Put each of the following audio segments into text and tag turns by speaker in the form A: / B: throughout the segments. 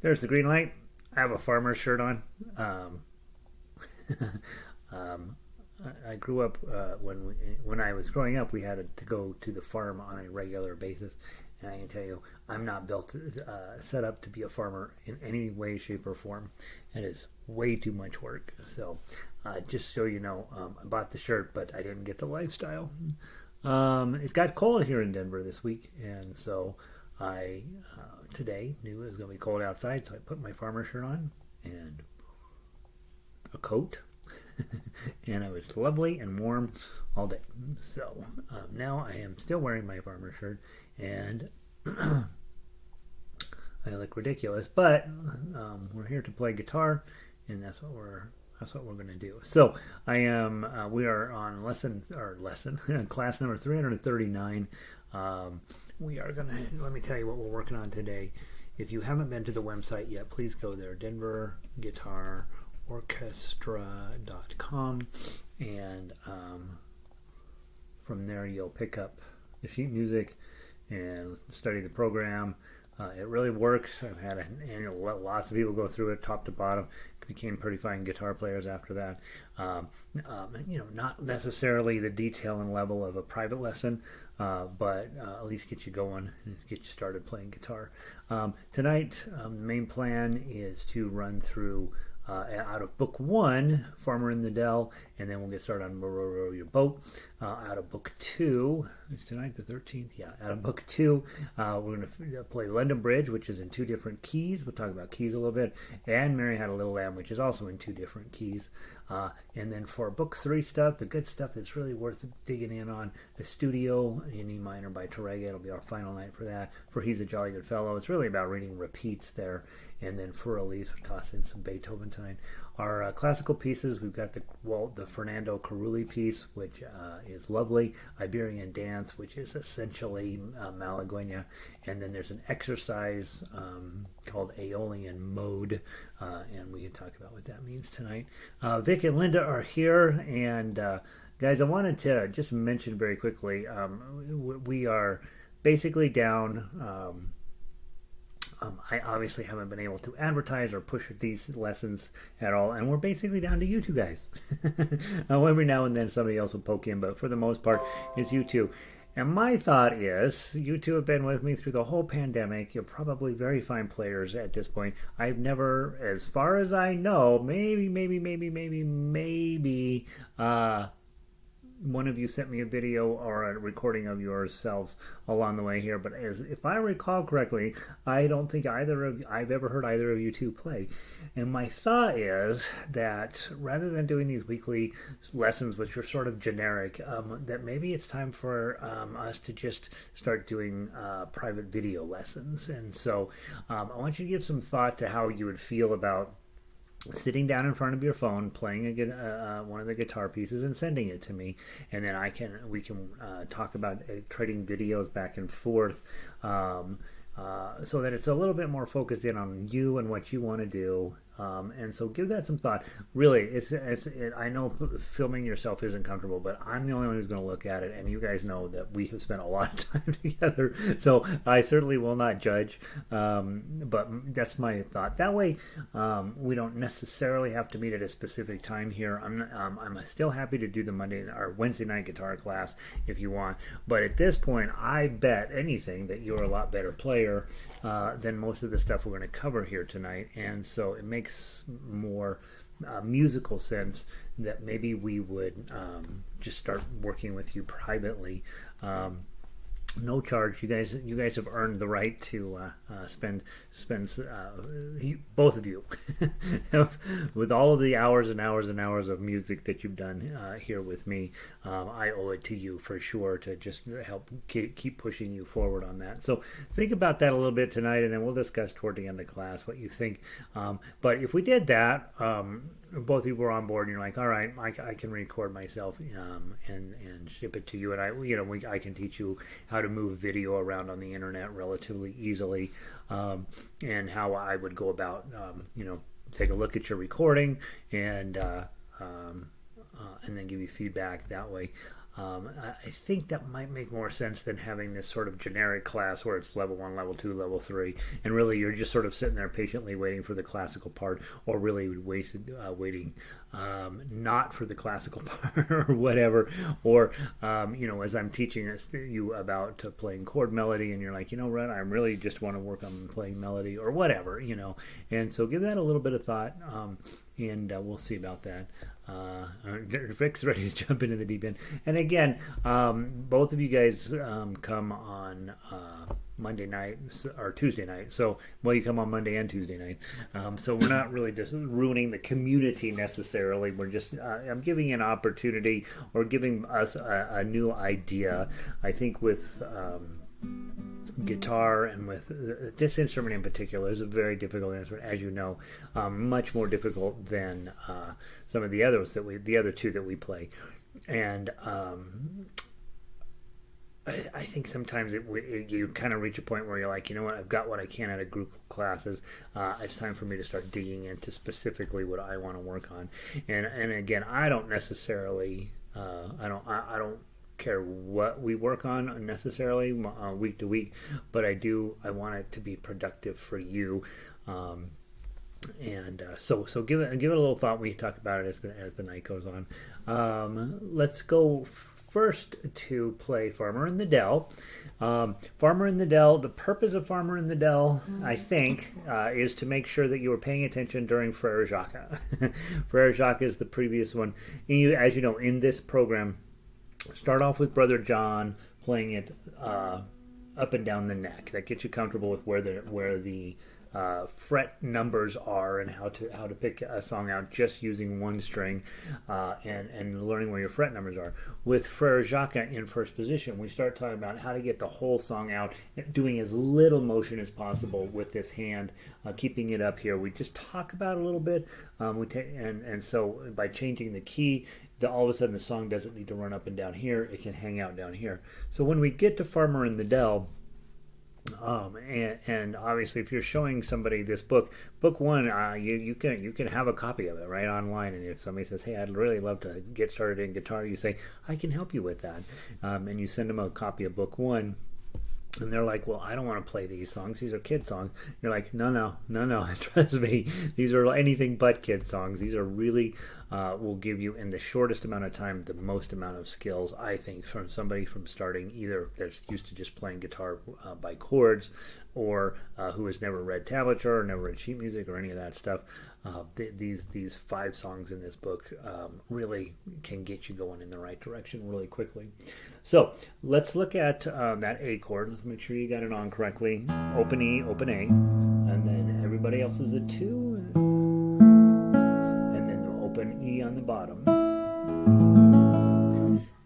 A: There's the green light. I have a farmer's shirt on. Um, I grew up when I was growing up. We had to go to the farm on a regular basis, and I can tell you, I'm not built set up to be a farmer in any way, shape, or form. It is way too much work. So, just so you know, I bought the shirt, but I didn't get the lifestyle. It got cold here in Denver this week, and so I today knew it was going to be cold outside, so I put my farmer shirt on and a coat, and it was lovely and warm all day. So now I am still wearing my farmer shirt, and I look ridiculous, but we're here to play guitar, and that's what we're going to do. So we are on class number 339. We are going to, let me tell you what we're working on today. If you haven't been to the website yet, please go there, denverguitarorchestra.com, and from there you'll pick up the sheet music and study the program. It really works. I've had lots of people go through it top to bottom, became pretty fine guitar players after that. Not necessarily the detail and level of a private lesson, but at least get you going and get you started playing guitar. Tonight, the main plan is to run through out of book 1, Farmer in the Dell, and then we'll get started on Row, Row Your Boat. Out of book 2, is tonight the 13th? Yeah, out of book 2, we're going to play London Bridge, which is in 2 different keys. We'll talk about keys a little bit, and Mary Had a Little Lamb, which is also in 2 different keys. And then for book 3 stuff, the good stuff that's really worth digging in on, Estudio in E minor by Tàrrega. It'll be our final night for that. For He's a Jolly Good Fellow, it's really about reading repeats there. And then Für Elise, we'll toss in some Beethoven tonight. Our classical pieces, we've got the Ferdinando Carulli piece, which is lovely. Iberian Dance, which is essentially Malagueña. And then there's an exercise called Aeolian Mode, and we can talk about what that means tonight. Vic and Linda are here, and guys, I wanted to just mention very quickly, we are basically down. I obviously haven't been able to advertise or push these lessons at all, and we're basically down to you two guys. Every now and then somebody else will poke in, but for the most part, it's you two. And my thought is, you two have been with me through the whole pandemic. You're probably very fine players at this point. I've never, as far as I know, maybe, one of you sent me a video or a recording of yourselves along the way here, but if I recall correctly, I don't think I've ever heard either of you two play. And my thought is that rather than doing these weekly lessons, which are sort of generic, that maybe it's time for us to just start doing private video lessons. And so I want you to give some thought to how you would feel about sitting down in front of your phone, playing one of the guitar pieces and sending it to me, and then we can talk about trading videos back and forth, so that it's a little bit more focused in on you and what you want to do. And so give that some thought. Really, I know filming yourself isn't comfortable, but I'm the only one who's going to look at it, and you guys know that we have spent a lot of time together, so I certainly will not judge, but that's my thought. That way, we don't necessarily have to meet at a specific time here. I'm still happy to do the Monday or Wednesday night guitar class if you want, but at this point, I bet anything that you're a lot better player than most of the stuff we're going to cover here tonight, and so it makes more musical sense that maybe we would just start working with you privately. No charge. You guys have earned the right to spend both of you with all of the hours and hours and hours of music that you've done here with me. I owe it to you for sure to just help keep pushing you forward on that. So think about that a little bit tonight, and then we'll discuss toward the end of class what you think. But if we did that, both of you were on board, and you're like, all right, I can record myself and ship it to you, and I can teach you how to move video around on the internet relatively easily, and how I would go about take a look at your recording and then give you feedback that way. I think that might make more sense than having this sort of generic class where it's level 1, level 2, level 3, and really you're just sort of sitting there patiently waiting for the classical part, or really waiting not for the classical part or whatever, or as I'm teaching you about playing chord melody, and you're like, Red, I really just want to work on playing melody or whatever, and so give that a little bit of thought, and we'll see about that. Rick's ready to jump into the deep end. And again, both of you guys come on Monday night or Tuesday night. So, you come on Monday and Tuesday night. So we're not really just ruining the community necessarily. We're just, I'm giving you an opportunity, or giving us a new idea. I think with guitar, and with this instrument in particular, is a very difficult instrument, as you know, much more difficult than some of the other two that we play, and I think sometimes you kind of reach a point where you're like, what, I've got what I can out of group classes. It's time for me to start digging into specifically what I want to work on, and again, I don't necessarily, I don't care what we work on necessarily week to week, but I want it to be productive for you, and so give it a little thought. We talk about it as the night goes on. Let's go first to play Farmer in the Dell. Farmer in the Dell, the purpose of Farmer in the Dell, I think, is to make sure that you are paying attention during Frère Jacques. Frère Jacques is the previous one. And as you know, in this program, start off with Brother John playing it up and down the neck. That gets you comfortable with where the fret numbers are, and how to pick a song out just using one string, and learning where your fret numbers are. With Frère Jacques in first position, we start talking about how to get the whole song out, doing as little motion as possible with this hand, keeping it up here. We just talk about a little bit, and so by changing the key, all of a sudden the song doesn't need to run up and down here. It can hang out down here. So when we get to Farmer in the Dell, and obviously if you're showing somebody this book one, you can have a copy of it right online, and if somebody says, hey, I'd really love to get started in guitar, you say, I can help you with that, and you send them a copy of book one. And they're like, well, I don't want to play these songs. These are kid songs. You're like, no. Trust me. These are anything but kid songs. These are really, will give you, in the shortest amount of time, the most amount of skills, I think, from somebody from starting either that's used to just playing guitar by chords, or who has never read tablature or never read sheet music or any of that stuff. These 5 songs in this book really can get you going in the right direction really quickly. So let's look at that A chord. Let's make sure you got it on correctly. Open E, open A, and then everybody else is a 2, and then the open E on the bottom.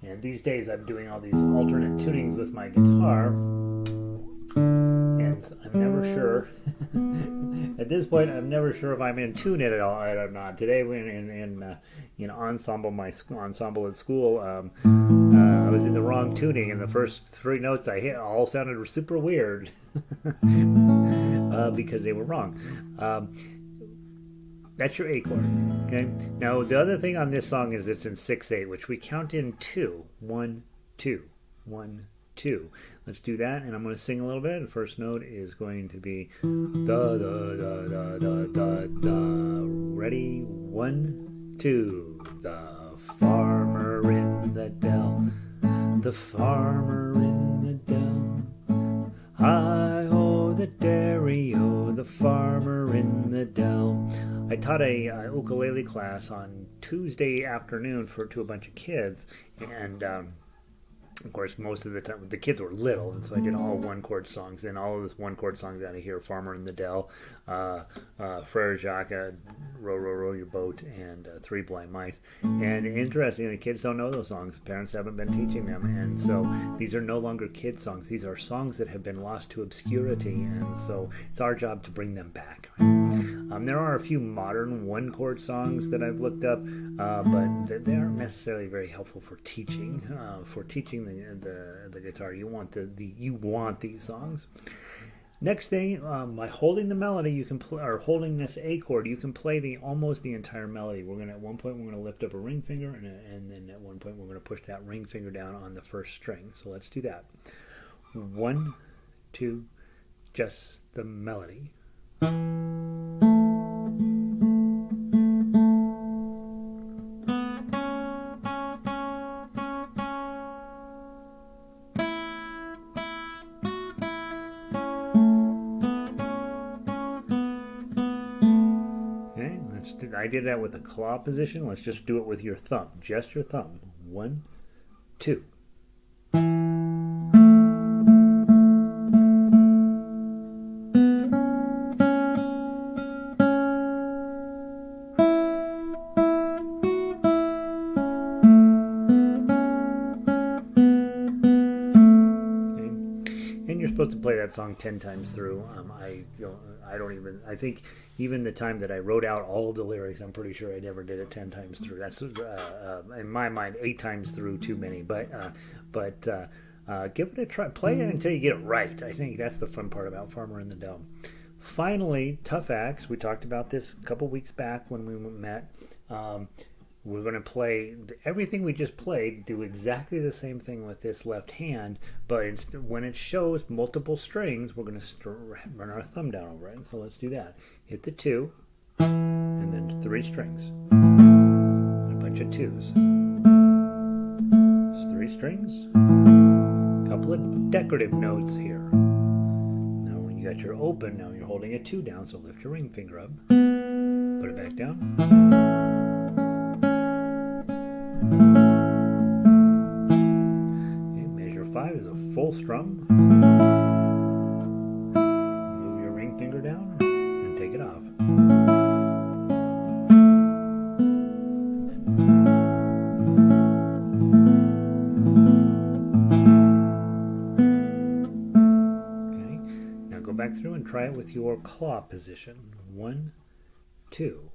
A: And these days I'm doing all these alternate tunings with my guitar, and I'm never sure. At this point, I'm never sure if I'm in tune at all or not. Today, in ensemble, my ensemble at school, I was in the wrong tuning, and the first 3 notes I hit all sounded super weird because they were wrong. That's your A chord. Okay. Now the other thing on this song is it's in 6/8, which we count in 2. 1, 2, 1, 2. Let's do that, and I'm going to sing a little bit. The first note is going to be da da da da da da da. Ready? 1, 2. The farmer in the dell, the farmer in the dell. Hi-ho, the dairy-o, the farmer in the dell. I taught a ukulele class on Tuesday afternoon to a bunch of kids, and of course, most of the time the kids were little, and so I did all 1-chord songs. And all of this 1-chord songs out of here: Farmer in the Dell, Frère Jacques, Row, Row, Row Your Boat, and 3 Blind Mice. And interestingly, the kids don't know those songs. Parents haven't been teaching them, and so these are no longer kid songs. These are songs that have been lost to obscurity, and so it's our job to bring them back. There are a few modern 1-chord songs that I've looked up, but they aren't necessarily very helpful for teaching. The guitar, you want you want these songs. Next thing, by holding the melody, you can play, or holding this A chord, you can play almost the entire melody. We're gonna at one point we're gonna lift up a ring finger, and then at one point we're gonna push that ring finger down on the first string. So let's do that. 1, 2, just the melody. I did that with the claw position. Let's just do it with your thumb. Just your thumb. 1, 2. Supposed to play that song 10 times through. I think even the time that I wrote out all of the lyrics, I'm pretty sure I never did it 10 times through. That's in my mind 8 times through too many. But give it a try. Play it until you get it right. I think that's the fun part about Farmer in the Dell. Finally, Tough Axe. We talked about this a couple weeks back when we met. We're going to play everything we just played, do exactly the same thing with this left hand, but when it shows multiple strings, we're going to run our thumb down over it. So let's do that. Hit the 2, and then 3 strings. A bunch of 2s. It's 3 strings. A couple of decorative notes here. Now when you got your open, now you're holding a 2 down, so lift your ring finger up. Put it back down. Measure 5 is a full strum. Move your ring finger down and take it off. Okay, now go back through and try it with your claw position. 1, 2.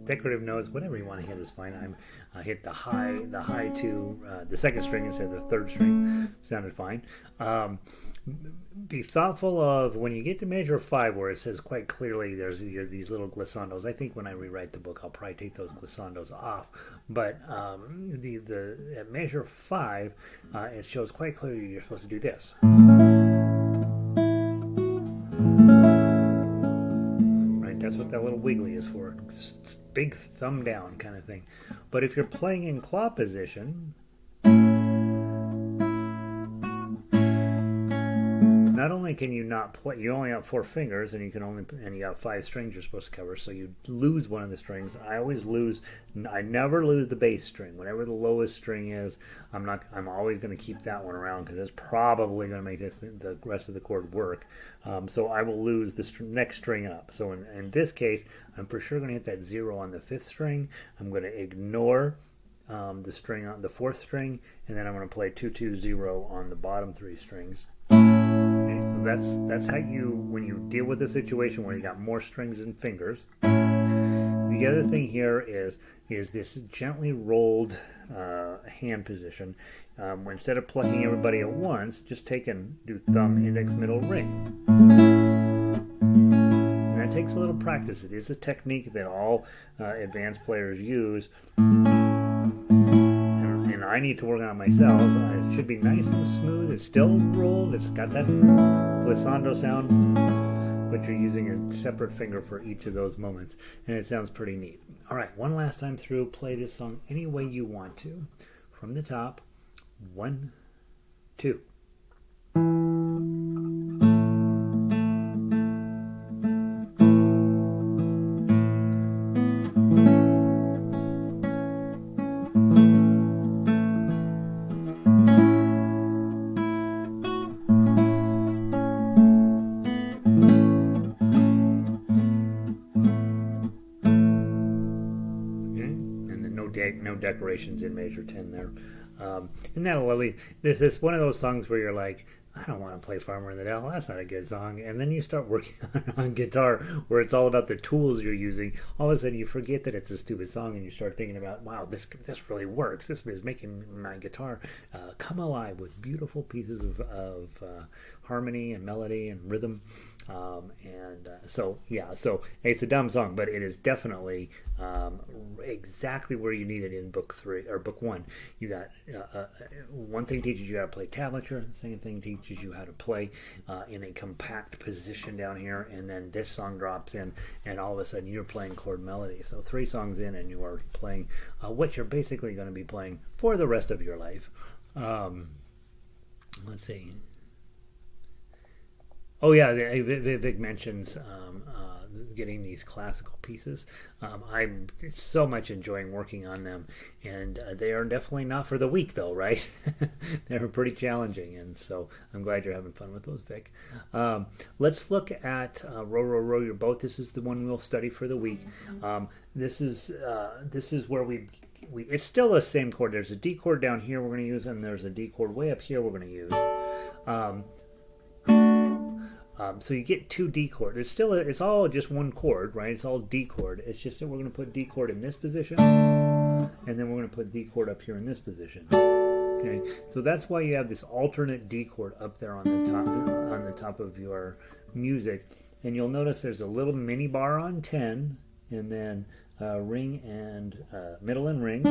A: Decorative notes, whatever you want to hit is fine. I hit the high 2, the second string instead of the third string. Sounded fine. Be thoughtful of when you get to measure 5, where it says quite clearly there's these little glissandos. I think when I rewrite the book, I'll probably take those glissandos off. But at measure 5, it shows quite clearly you're supposed to do this. That's what that little wiggly is for. Big thumb down kind of thing. But if you're playing in claw position, not only can you not play, you only have 4 fingers, and you got 5 strings you're supposed to cover, so you lose one of the strings. I never lose the bass string. Whatever the lowest string is, I'm always going to keep that one around, because it's probably going to make the rest of the chord work. So I will lose the next string up. So in this case, I'm for sure going to hit that 0 on the 5th string. I'm going to ignore the string on the 4th string, and then I'm going to play 2, 2, 0 on the bottom 3 strings. That's how when you deal with a situation where you got more strings than fingers. The other thing here is this gently rolled hand position. Instead of plucking everybody at once, just do thumb, index, middle, ring. And that takes a little practice. It is a technique that all advanced players use. I need to work on it myself. It should be nice and smooth. It's still rolled. It's got that glissando sound, but you're using a separate finger for each of those moments, and it sounds pretty neat. All right, one last time through. Play this song any way you want to. From the top, 1, 2. decorations in major 10 there. And now, Lily, this is one of those songs where you're like, I don't want to play Farmer in the Dell. That's not a good song. And then you start working on guitar where it's all about the tools you're using. All of a sudden you forget that it's a stupid song and you start thinking about, wow, this really works. This is making my guitar come alive with beautiful pieces of harmony and melody and rhythm. So it's a dumb song, but it is definitely exactly where you need it in book 3 or book 1. You got one thing teaches you how to play tablature, the second thing teaches you how to play in a compact position down here, and then this song drops in, and all of a sudden you're playing chord melody. So 3 songs in, and you are playing what you're basically going to be playing for the rest of your life. Let's see. Oh yeah, Vic mentions getting these classical pieces. I'm so much enjoying working on them, and they are definitely not for the weak though, right? They're pretty challenging, and so I'm glad you're having fun with those, Vic. Let's look at Row, Row, Row Your Boat. This is the one we'll study for the week. This is where we it's still the same chord. There's a D chord down here we're going to use, and there's a D chord way up here we're going to use. So you get 2 D chords. It's all just one chord, right? It's all D chord. It's just that we're going to put D chord in this position, and then we're going to put D chord up here in this position. Okay, so that's why you have this alternate D chord up there on the top of your music. And you'll notice there's a little mini bar on 10, and then ring and middle and ring.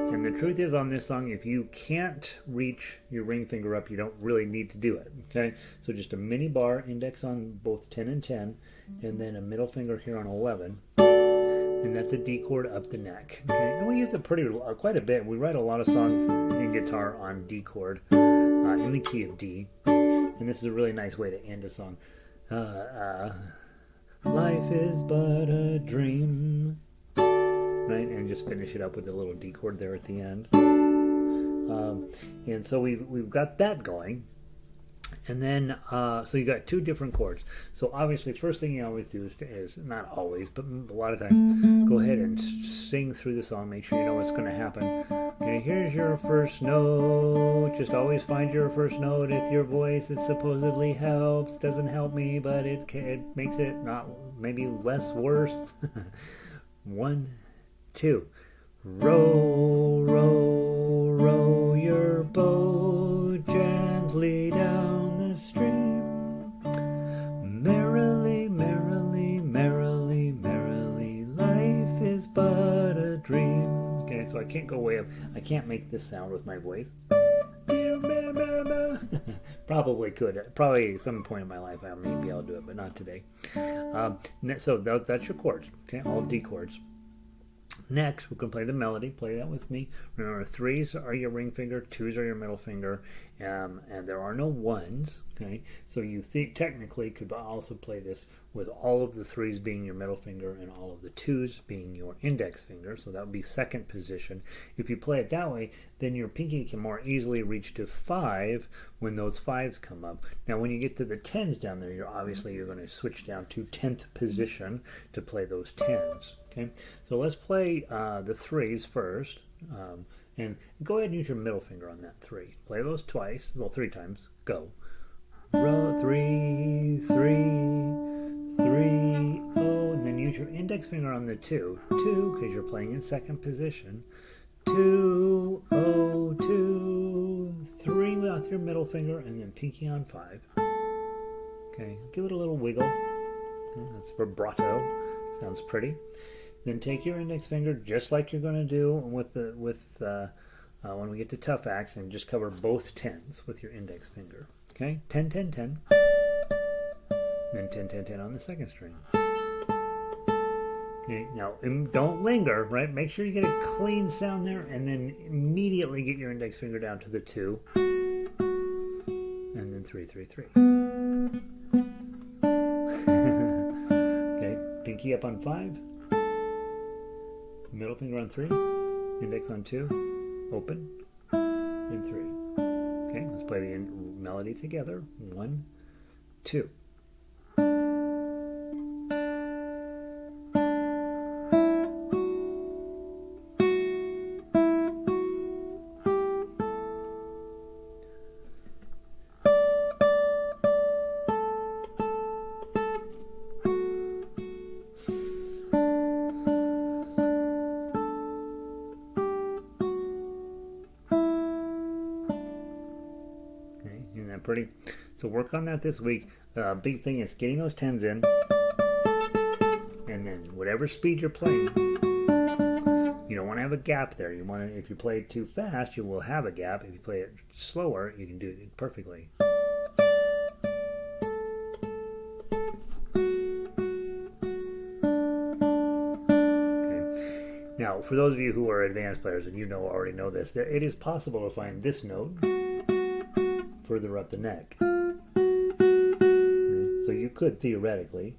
A: And the truth is, on this song, if you can't reach your ring finger up, you don't really need to do it, okay? So just a mini bar, index on both 10 and 10, and then a middle finger here on 11, and that's a D chord up the neck, okay? And we use it quite a bit. We write a lot of songs in guitar on D chord, in the key of D, and this is a really nice way to end a song. Life is but a dream. Right, and just finish it up with a little D chord there at the end. And so we've got that going. And then, so you got 2 different chords. So obviously, first thing you always do is not always, but a lot of times, go ahead and sing through the song. Make sure you know what's going to happen. Okay, here's your first note. Just always find your first note. If your voice, it supposedly helps, doesn't help me, but it makes it not maybe less worse. 1, 2. Row, row, row your boat gently down the stream. Merrily, merrily, merrily, merrily, life is but a dream. Okay, so I can't go way up. I can't make this sound with my voice. Probably could. Probably at some point in my life I may be able to do it, but not today. So that's your chords. Okay, all D chords. Next, we're going to play the melody. Play that with me. Remember, 3s are your ring finger, 2s are your middle finger, and there are no 1s. Okay, so you technically could also play this with all of the 3s being your middle finger and all of the 2s being your index finger. So that would be second position. If you play it that way, then your pinky can more easily reach to 5 when those 5s come up. Now, when you get to the 10s down there, you're going to switch down to 10th position to play those 10s. Okay, so let's play the 3s first, and go ahead and use your middle finger on that 3. Play those twice, well, 3 times. Go. Row 3, 3, 3, oh, and then use your index finger on the 2, because you're playing in second position. 2, oh, 2, 3 with your middle finger, and then pinky on 5. Okay, give it a little wiggle. Okay, that's vibrato. Sounds pretty. Then take your index finger, just like you're going to do with when we get to tough acts, and just cover both 10s with your index finger. Okay, 10, 10, 10. Then 10, 10, 10 on the second string. Okay, now don't linger, right? Make sure you get a clean sound there, and then immediately get your index finger down to the 2, and then 3, 3, 3. Okay, pinky up on 5. Middle finger on 3, index on 2, open, and 3. Okay, let's play the melody together. 1, 2. pretty. So work on that this week. Big thing is getting those 10s in, and then whatever speed you're playing, you don't want to have a gap there. You want to, if you play it too fast, you will have a gap. If you play it slower, you can do it perfectly. Now, for those of you who are advanced players, and you already know this, it is possible to find this note further up the neck. Okay. So you could theoretically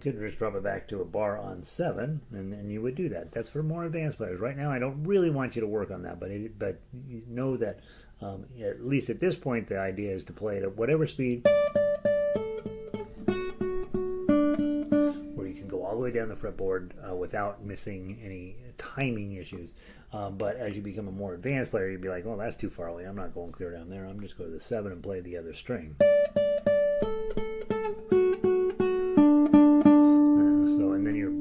A: just drop it back to a bar on 7, and you would do that. That's for more advanced players. Right now, I don't really want you to work on that, but you know that at least at this point, the idea is to play it at whatever speed, where you can go all the way down the fretboard without missing any timing issues. But as you become a more advanced player, you'd be like, oh, that's too far away. I'm not going clear down there. I'm just going to the 7 and play the other string.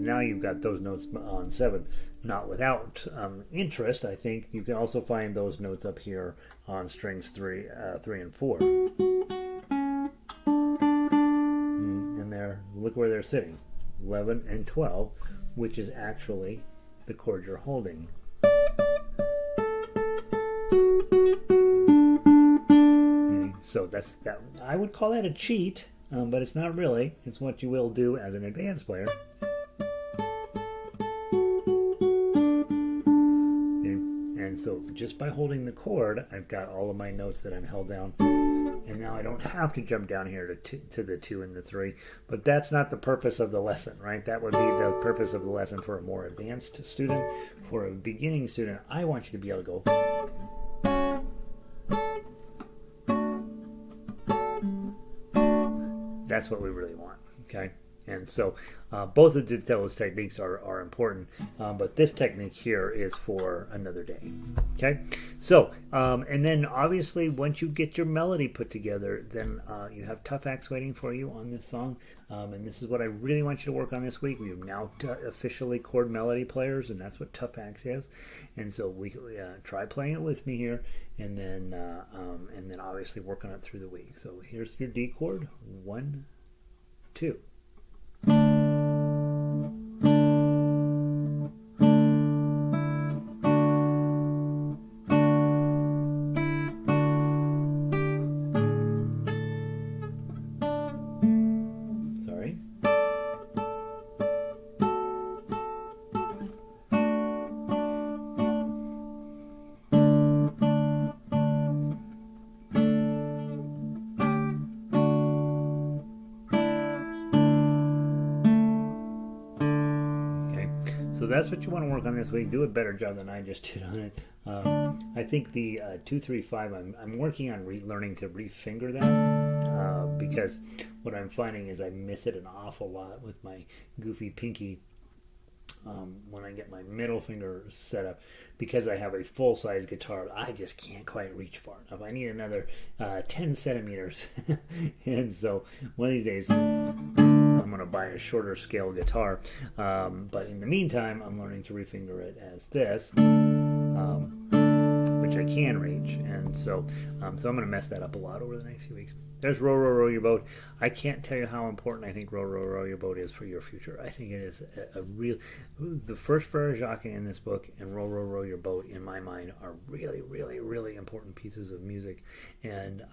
A: Now you've got those notes on 7, not without interest. I think you can also find those notes up here on strings 3 and 4. And there, look where they're sitting, 11 and 12, which is actually the chord you're holding. Okay, so that's that. I would call that a cheat, but it's not really. It's what you will do as an advanced player. So just by holding the chord, I've got all of my notes that I'm held down, and now I don't have to jump down here to the 2 and the 3. But that's not the purpose of the lesson, right? That would be the purpose of the lesson for a more advanced student. For a beginning student, I want you to be able to go. That's what we really want, okay? And so both of those techniques are important, but this technique here is for another day. Okay, so and then obviously once you get your melody put together, then you have Tough Axe waiting for you on this song, and this is what I really want you to work on this week. We are now officially chord melody players, and that's what Tough Axe is. And so we try playing it with me here, and then obviously work on it through the week. So here's your D chord, 1, 2. So that's what you want to work on this week. Do a better job than I just did on it. I think the 2-3-5, I'm working on learning to refinger that because what I'm finding is I miss it an awful lot with my goofy pinky when I get my middle finger set up. Because I have a full-size guitar, I just can't quite reach far enough. I need another 10 centimeters. And so one of these days I'm going to buy a shorter scale guitar, but in the meantime I'm learning to refinger it as this, which I can reach, and so I'm going to mess that up a lot over the next few weeks. There's Row, Row, Row Your Boat. I can't tell you how important I think Row, Row, Row Your Boat is for your future. I think it is a real... The first Frere Jacques in this book and Row, Row, Row Your Boat, in my mind, are really, really, really important pieces of music, and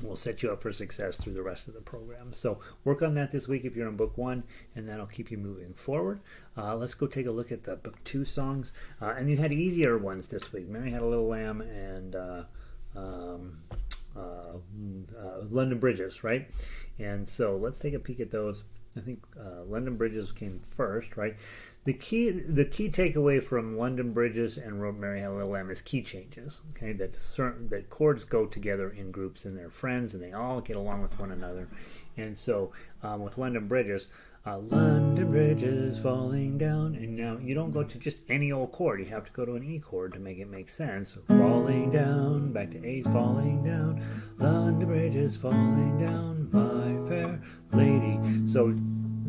A: will set you up for success through the rest of the program. So work on that this week if you're in book 1, and that'll keep you moving forward. Let's go take a look at the book 2 songs. And you had easier ones this week. Mary Had a Little Lamb and London Bridges, right? And so let's take a peek at those. I think London Bridges came first, right? The key takeaway from London Bridges and Mary Had a Little Lamb is key changes. Okay, that chords go together in groups and they're friends and they all get along with one another. And so with London Bridges, London Bridges falling down, and now you don't go to just any old chord. You have to go to an E chord to make it make sense. So falling down, back to A, falling down, London Bridges falling down, my fair lady. So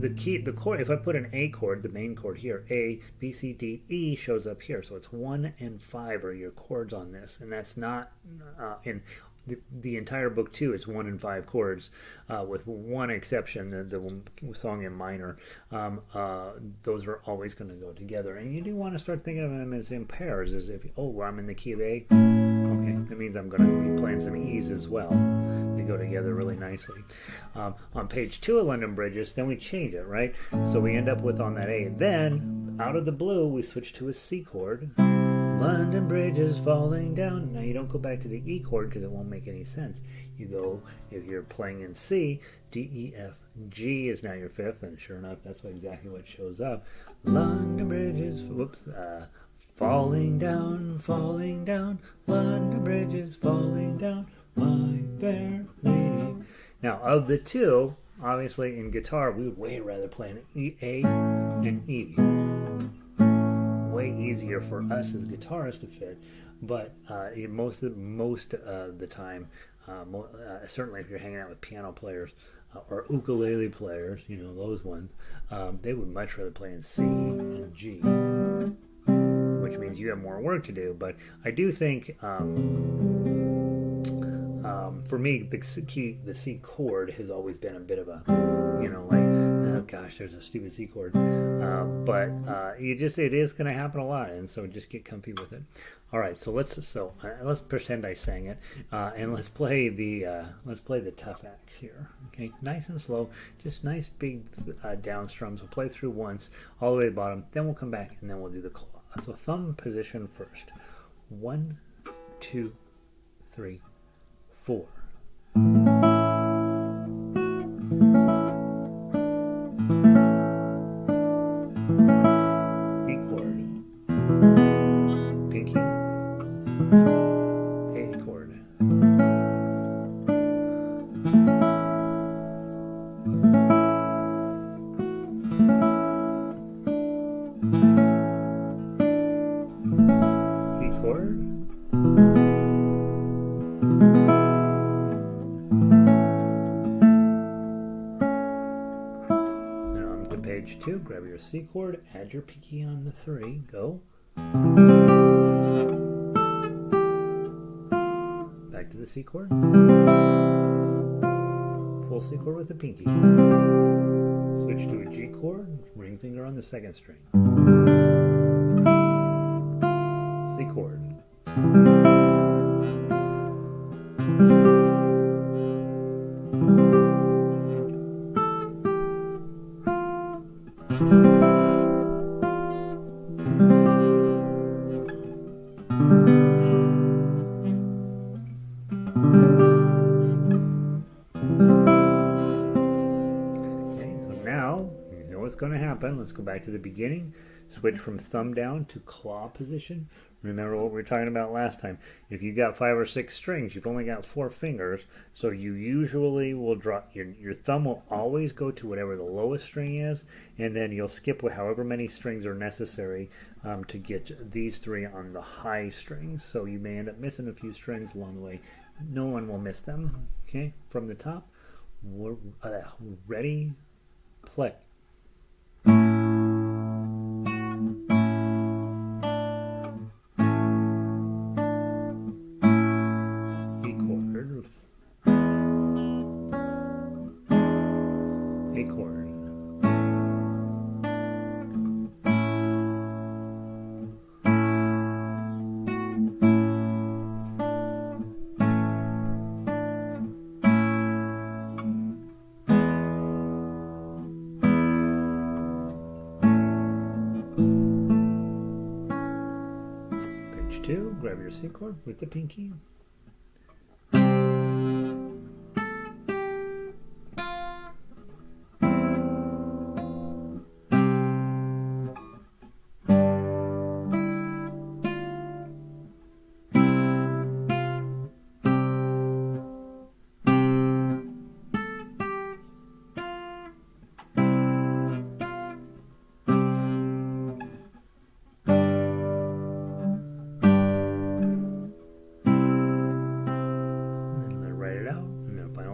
A: the key, the chord, if I put an A chord, the main chord here, A, B, C, D, E shows up here. So it's 1 and 5 are your chords on this. And that's not in the entire book too. It's 1 and 5 chords, with one exception, the song in minor. Those are always going to go together. And you do want to start thinking of them as in pairs, as if, oh, well, I'm in the key of A. Okay, that means I'm going to be playing some E's as well. They go together really nicely. On page 2 of London Bridges, then we change it, right? So we end up with on that A. Then, out of the blue, we switch to a C chord. London Bridge is falling down. Now you don't go back to the E chord because it won't make any sense. You go, if you're playing in C, D, E, F, G is now your 5th, and sure enough, that's exactly what shows up. London Bridge is, falling down, falling down. London Bridge is falling down, my fair lady. Now, of the two, obviously in guitar, we would way rather play an E, A, and E. Way easier for us as guitarists to fit, but most of the time, certainly if you're hanging out with piano players or ukulele players, you know, those ones, they would much rather play in C and G, which means you have more work to do. But I do think for me, the C chord has always been a bit of a, you know, like, oh gosh, there's a stupid C chord. But it is going to happen a lot, and so just get comfy with it. All right, so let's pretend I sang it, and let's play the tough acts here. Okay, nice and slow, just nice big down strums. We'll play through once, all the way to the bottom. Then we'll come back, and then we'll do the claw. So thumb position first. 1, 2, 3, 4. Grab your C chord, add your pinky on the 3, go. Back to the C chord. Full C chord with the pinky. Switch to a G chord, ring finger on the 2nd string. C chord. Let's go back to the beginning. Switch from thumb down to claw position. Remember what we were talking about last time. If you got 5 or 6 strings, you've only got 4 fingers, so you usually will drop your thumb will always go to whatever the lowest string is, and then you'll skip with however many strings are necessary to get these 3 on the high strings. So you may end up missing a few strings along the way. No one will miss them. Okay, from the top. We're ready, play. Grab your C chord with the pinky.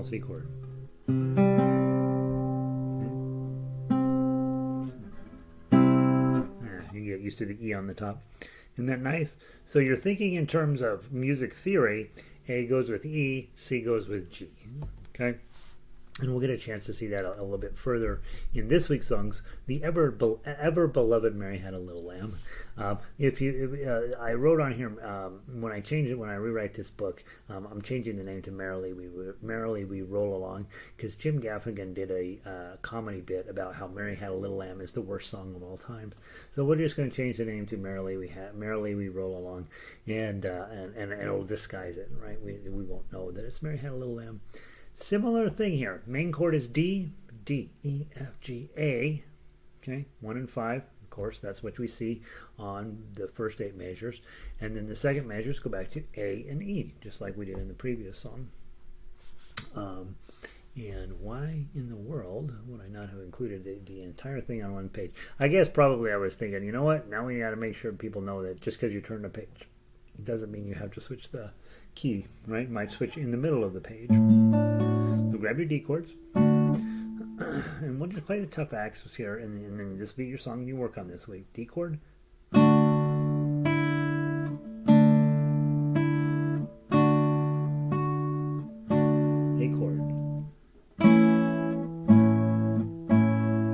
A: C chord. to the E on the top. Isn't that nice? So you're thinking in terms of music theory. A goes with E, C goes with G. Okay? And we'll get a chance to see that a little bit further in this week's songs. The ever beloved Mary Had a Little Lamb. I wrote on here when I change it, when I rewrite this book, I'm changing the name to Merrily We Roll Along, because Jim Gaffigan did a comedy bit about how Mary Had a Little Lamb is the worst song of all times. So we're just going to change the name to Merrily We Roll Along, and it'll disguise it, right? We won't know that it's Mary Had a Little Lamb. Similar thing here. Main chord is D, D, E, F, G, A. Okay, 1 and 5. Of course, that's what we see on the first 8 measures. And then the second measures go back to A and E, just like we did in the previous song. And why in the world would I not have included the entire thing on one page? I guess probably I was thinking, you know what? Now we got to make sure people know that just because you turn the page, it doesn't mean you have to switch the key, right? You might switch in the middle of the page. So grab your D chords, and we'll just play the tough axes here, and then this will be your song you work on this week. D chord, A chord,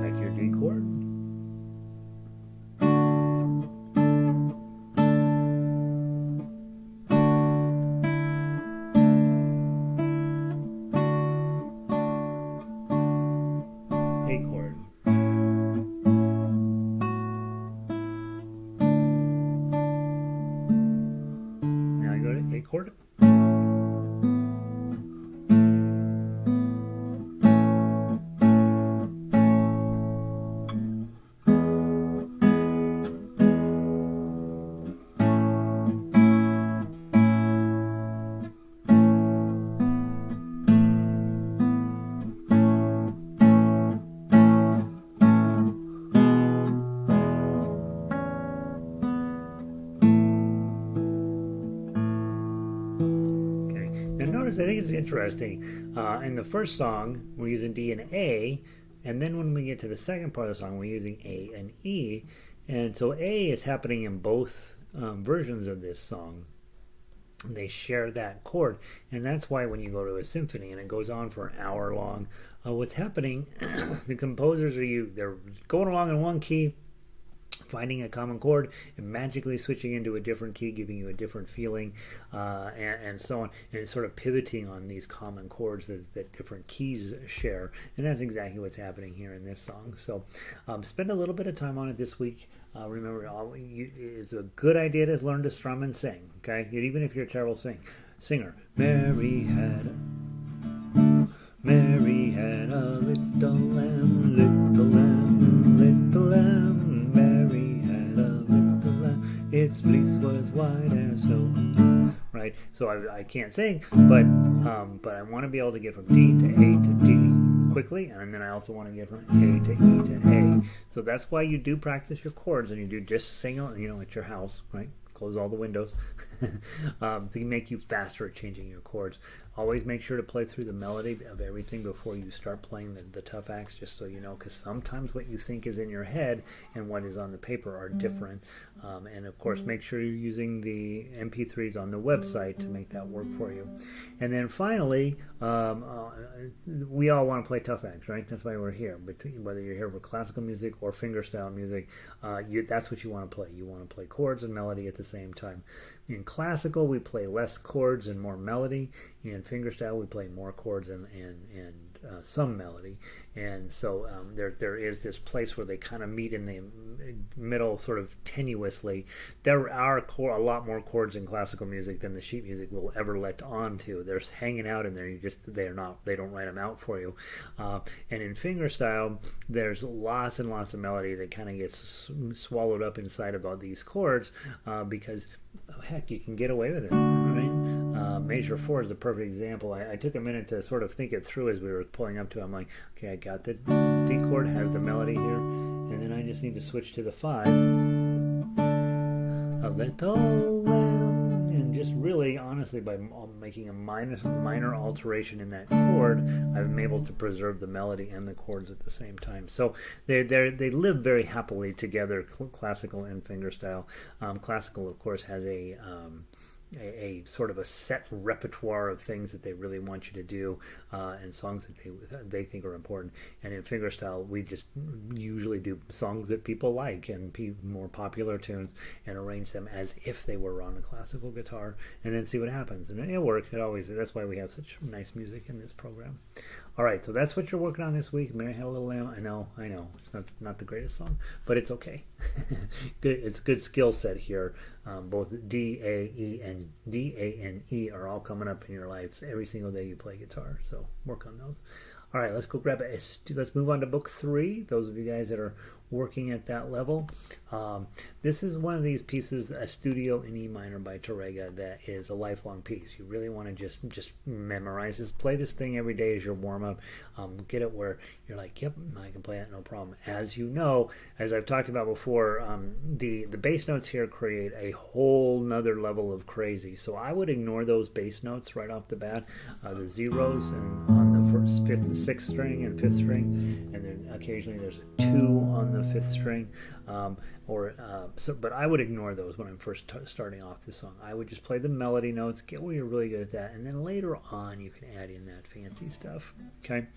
A: back to your D chord, A chord. Now I go to A chord. I think it's interesting. In the first song, we're using D and A, and then when we get to the second part of the song, we're using A and E. And so A is happening in both versions of this song. They share that chord, and that's why when you go to a symphony and it goes on for an hour long, what's happening, the composers they're going along in one key, finding a common chord and magically switching into a different key, giving you a different feeling, and so on, and it's sort of pivoting on these common chords that different keys share, and that's exactly what's happening here in this song. So spend a little bit of time on it this week. Remember, it's a good idea to learn to strum and sing, okay? Even if you're a terrible singer. Mary had a little lamb, little lamb, little lamb. Mary had a little lamb, its fleece was white as snow. Right? So I can't sing, but I want to be able to get from D to A to D quickly, and then I also want to get from A to E to A. So that's why you do practice your chords, and you do just sing, at your house, right? Close all the windows to make you faster at changing your chords. Always make sure to play through the melody of everything before you start playing the tough acts, just so you know, because sometimes what you think is in your head and what is on the paper are different. And of course, make sure you're using the MP3s on the website to make that work for you. And then finally, we all want to play tough acts, right? That's why we're here. Whether you're here for classical music or fingerstyle music, that's what you want to play. You want to play chords and melody at the same time. In classical, we play less chords and more melody. In fingerstyle, we play more chords and some melody. And so there is this place where they kind of meet in the middle, sort of tenuously. There are a lot more chords in classical music than the sheet music will ever let on to. They're hanging out in there. They don't write them out for you. And in fingerstyle, there's lots and lots of melody that kind of gets swallowed up inside about these chords because heck, you can get away with it, right? Measure 4 is the perfect example. I took a minute to sort of think it through as we were pulling up to it. I'm like, okay, I got the D chord, has the melody here, and then I just need to switch to the 5. A little lamb in just really, honestly, by making a minor alteration in that chord, I'm able to preserve the melody and the chords at the same time. So they live very happily together, classical and fingerstyle. Classical, of course, has a sort of a set repertoire of things that they really want you to do, and songs that they think are important. And in fingerstyle, we just usually do songs that people like and more popular tunes, and arrange them as if they were on a classical guitar, and then see what happens. And it works. That's why we have such nice music in this program. All right, so that's what you're working on this week. Mary Had a Little Lamb. I know. It's not the greatest song, but it's okay. Good. It's a good skill set here. Both D, A, E, and D, A, and E are all coming up in your lives every single day you play guitar. So work on those. All right, let's go grab it. Let's move on to book 3. Those of you guys that are working at that level. This is one of these pieces, Estudio in E minor by Tàrrega, that is a lifelong piece. You really want to just memorize this. Play this thing every day as your warm-up. Get it where you're like, yep, I can play that, no problem. As you know, as I've talked about before, the bass notes here create a whole nother level of crazy. So I would ignore those bass notes right off the bat. The zeros and on the first, 5th, and 6th string and 5th string, and then occasionally there's a 2 on the 5th string, but I would ignore those when I'm first starting off this song. I would just play the melody notes, get where you're really good at that, and then later on you can add in that fancy stuff. Okay.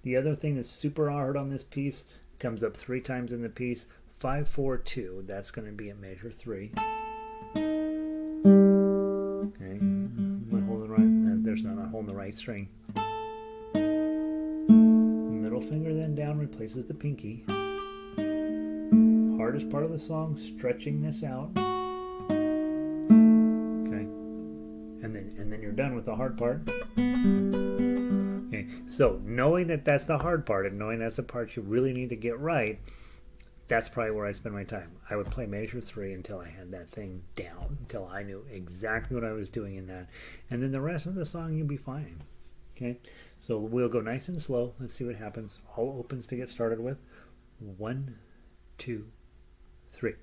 A: The other thing that's super hard on this piece comes up 3 times in the piece. 5, 4, 2. That's going to be a measure 3. Okay. Am I holding right? There's not holding the right string. Middle finger then down replaces the pinky. Hardest part of the song, stretching this out. Okay. And then you're done with the hard part. Okay. So knowing that that's the hard part and knowing that's the part you really need to get right, that's probably where I spend my time. I would play measure 3 until I had that thing down, until I knew exactly what I was doing in that. And then the rest of the song you'll be fine. Okay. So we'll go nice and slow. Let's see what happens. All opens to get started with. 1, 2, 3.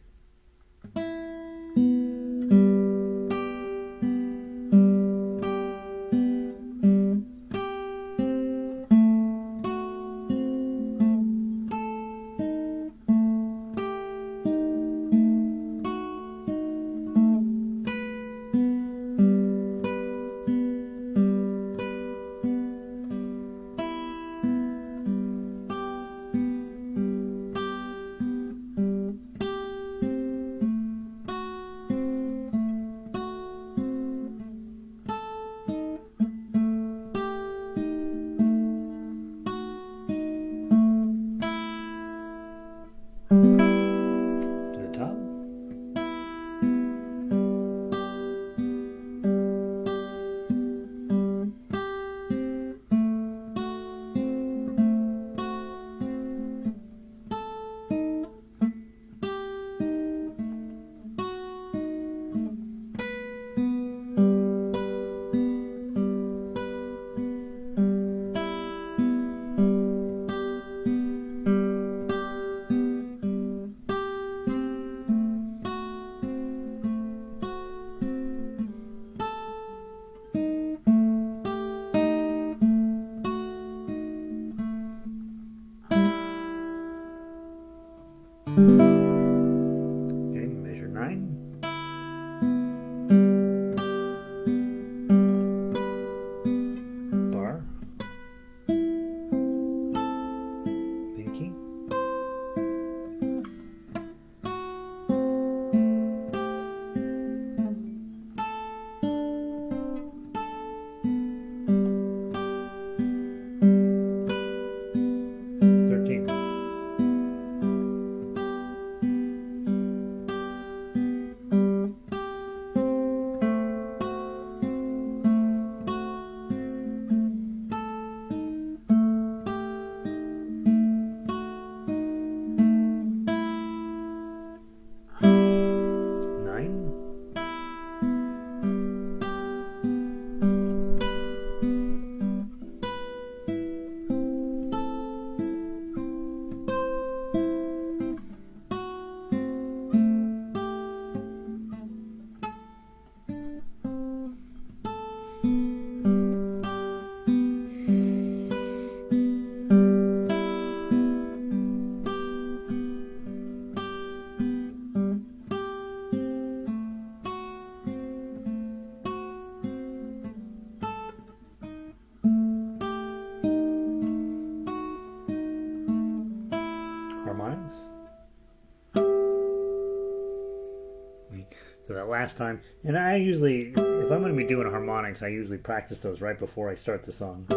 A: last time. And I usually, if I'm going to be doing harmonics, I usually practice those right before I start the song. All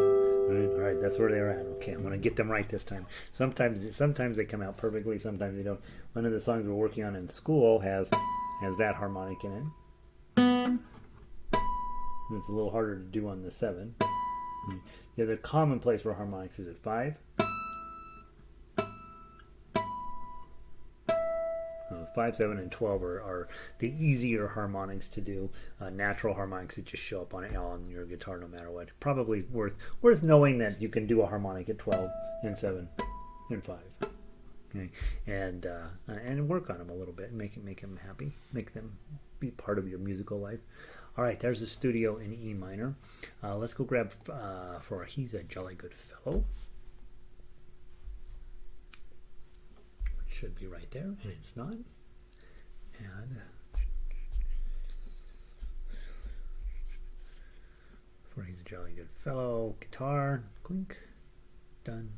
A: right, that's where they're at. Okay, I'm going to get them right this time. Sometimes they come out perfectly, sometimes they don't. One of the songs we're working on in school has that harmonic in it. It's a little harder to do on the 7. The other common place for harmonics is at 5. 5, 7, and 12 are the easier harmonics to do. Natural harmonics that just show up on your guitar no matter what. Probably worth knowing that you can do a harmonic at 12 and 7 and 5. Okay, and work on them a little bit and make them happy, make them be part of your musical life. All right, there's the Studio in E minor. Let's go grab for He's a Jolly Good Fellow. It should be right there, and it's not. And for He's a Jolly Good Fellow, guitar, clink, done.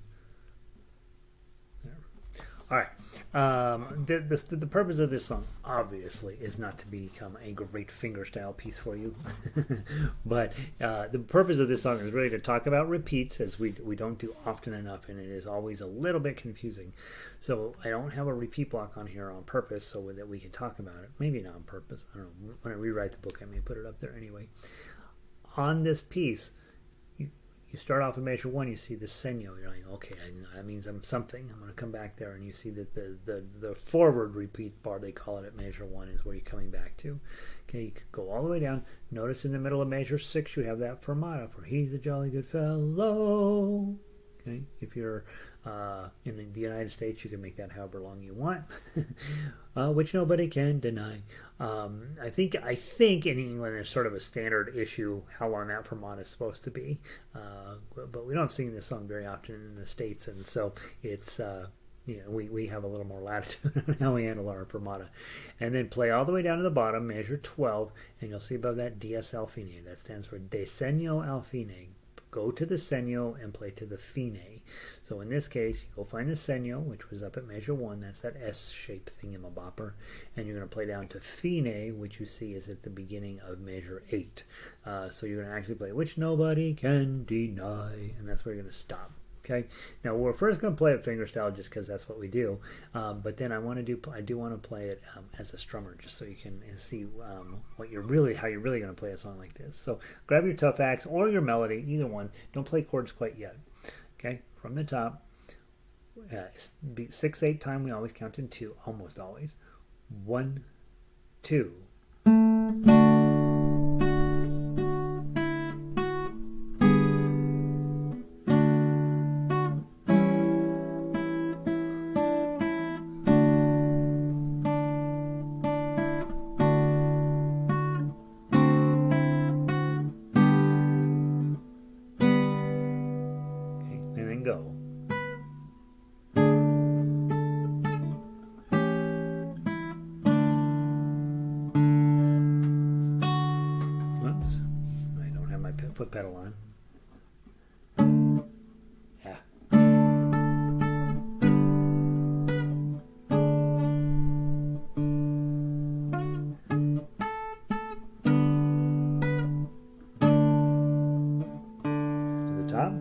A: There. All right. The purpose of this song, obviously, is not to become a great fingerstyle piece for you, but the purpose of this song is really to talk about repeats, as we don't do often enough, and it is always a little bit confusing. So I don't have a repeat block on here on purpose so that we can talk about it. Maybe not on purpose. I don't know. When I rewrite the book, I may put it up there anyway. On this piece, you start off in measure 1, you see the segno. You're like, okay, that means I'm something. I'm going to come back there, and you see that the forward repeat bar, they call it at measure 1, is where you're coming back to. Okay, you can go all the way down. Notice in the middle of measure 6, you have that fermata for He's a Jolly Good Fellow. Okay, if you're in the United States, you can make that however long you want, which nobody can deny. I think in England there's sort of a standard issue how long that fermata is supposed to be, but we don't sing this song very often in the States, and so it's we have a little more latitude on how we handle our fermata. And then play all the way down to the bottom, measure 12, and you'll see above that DS al fine. That stands for de segno al fine. Go to the segno and play to the fine. So in this case, you go find the segno, which was up at measure 1. That's that S-shaped thingamabopper. And you're going to play down to fine, which you see is at the beginning of measure 8. So you're going to actually play which nobody can deny. And that's where you're going to stop. Okay. Now we're first going to play it fingerstyle just because that's what we do. But then I do want to play it as a strummer, just so you can see how you're really going to play a song like this. So grab your tough axe or your melody, either one. Don't play chords quite yet. Okay. From the top, 6/8 time. We always count in 2, almost always. 1, 2. Go. Whoops, I don't have my foot pedal on. Yeah. To the top.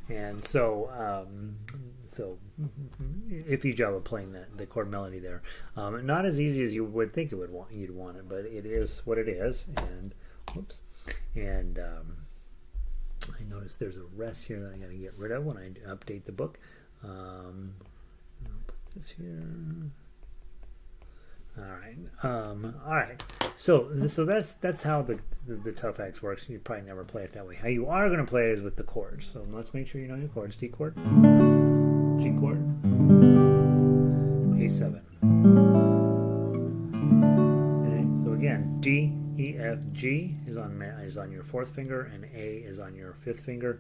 A: And so iffy job of playing the chord melody there. Not as easy as you would think you'd want it, but it is what it is. And whoops. And I noticed there's a rest here that I got to get rid of when I update the book. I'll put this here. All right. So that's how the tough axe works. You probably never play it that way. How you are going to play it is with the chords. So let's make sure you know your chords. D chord, G chord, A7. again, D, E, F, G is on your fourth finger, and A is on your fifth finger.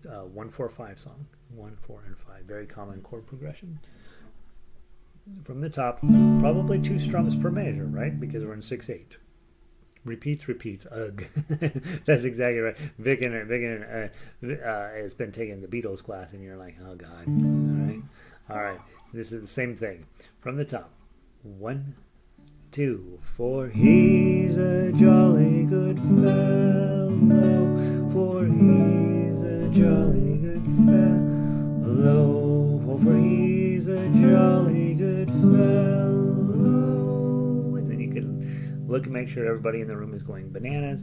A: 1, 4, 5 song. 1, 4, and 5. Very common chord progression. From the top, probably 2 strums per measure, right? Because we're in 6/8. Repeats. Ugh. That's exactly right. Vic has been taking the Beatles class, and you're like, oh God. All right. This is the same thing. From the top. 1, 2, 4. He's a jolly good fellow. For he's a jolly good fellow. For he's a jolly good fellow. And then you can look and make sure everybody in the room is going bananas,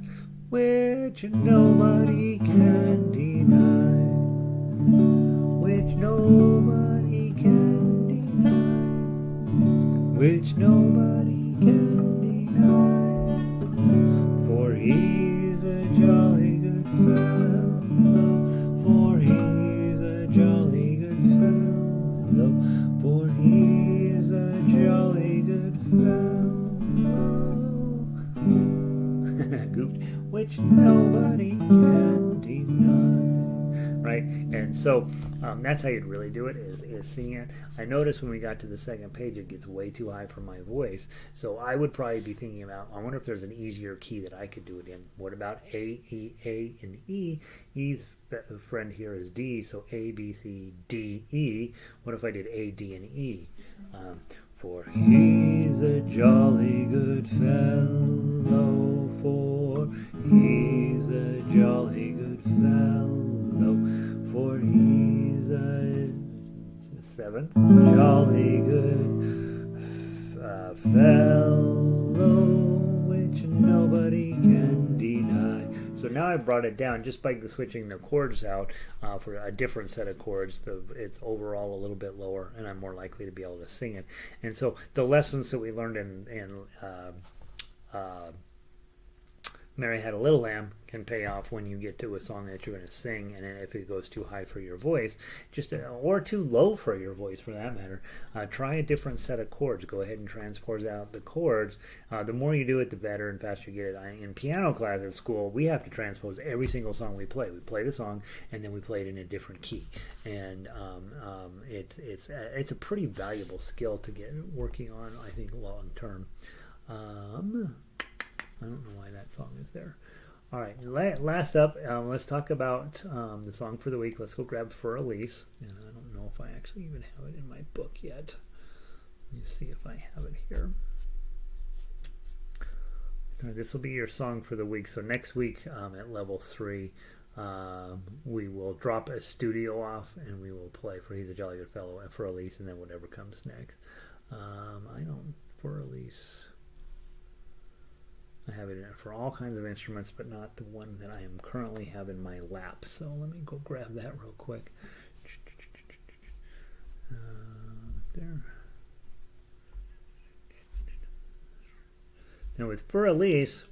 A: which nobody can deny. Which nobody can deny. Which nobody can deny. For he's a jolly good fellow. For he's a jolly good fellow. For he's a jolly good fellow. Goofed. Which nobody can deny. Right? And so that's how you'd really do it, is singing it. I noticed when we got to the second page, it gets way too high for my voice. So I would probably be thinking about, I wonder if there's an easier key that I could do it in. What about A, and E? E's friend here is D, so A, B, C, D, E. What if I did A, D, and E? For he's a jolly good fellow, for he's a jolly good fellow, for he's a seventh jolly good fellow, which nobody can deny. So now I brought it down just by switching the chords out for a different set of chords. It's overall a little bit lower, and I'm more likely to be able to sing it. And so the lessons that we learned in Mary Had a Little Lamb can pay off when you get to a song that you're going to sing, and if it goes too high for your voice, or too low for your voice for that matter, try a different set of chords. Go ahead and transpose out the chords. The more you do it, the better and faster you get it. In piano class at school, we have to transpose every single song we play. We play the song, and then we play it in a different key, and it's a pretty valuable skill to get working on, I think, long term. I don't know why that song is there. All right, last up, let's talk about the song for the week. Let's go grab Für Elise. And I don't know if I actually even have it in my book yet. Let me see if I have it here. This will be your song for the week. So next week at level 3, we will drop Estudio off, and we will play For He's a Jolly Good Fellow and Für Elise, and then whatever comes next. Für Elise. I have it in it for all kinds of instruments, but not the one that I am currently have in my lap. So let me go grab that real quick. There. Now with Für Elise,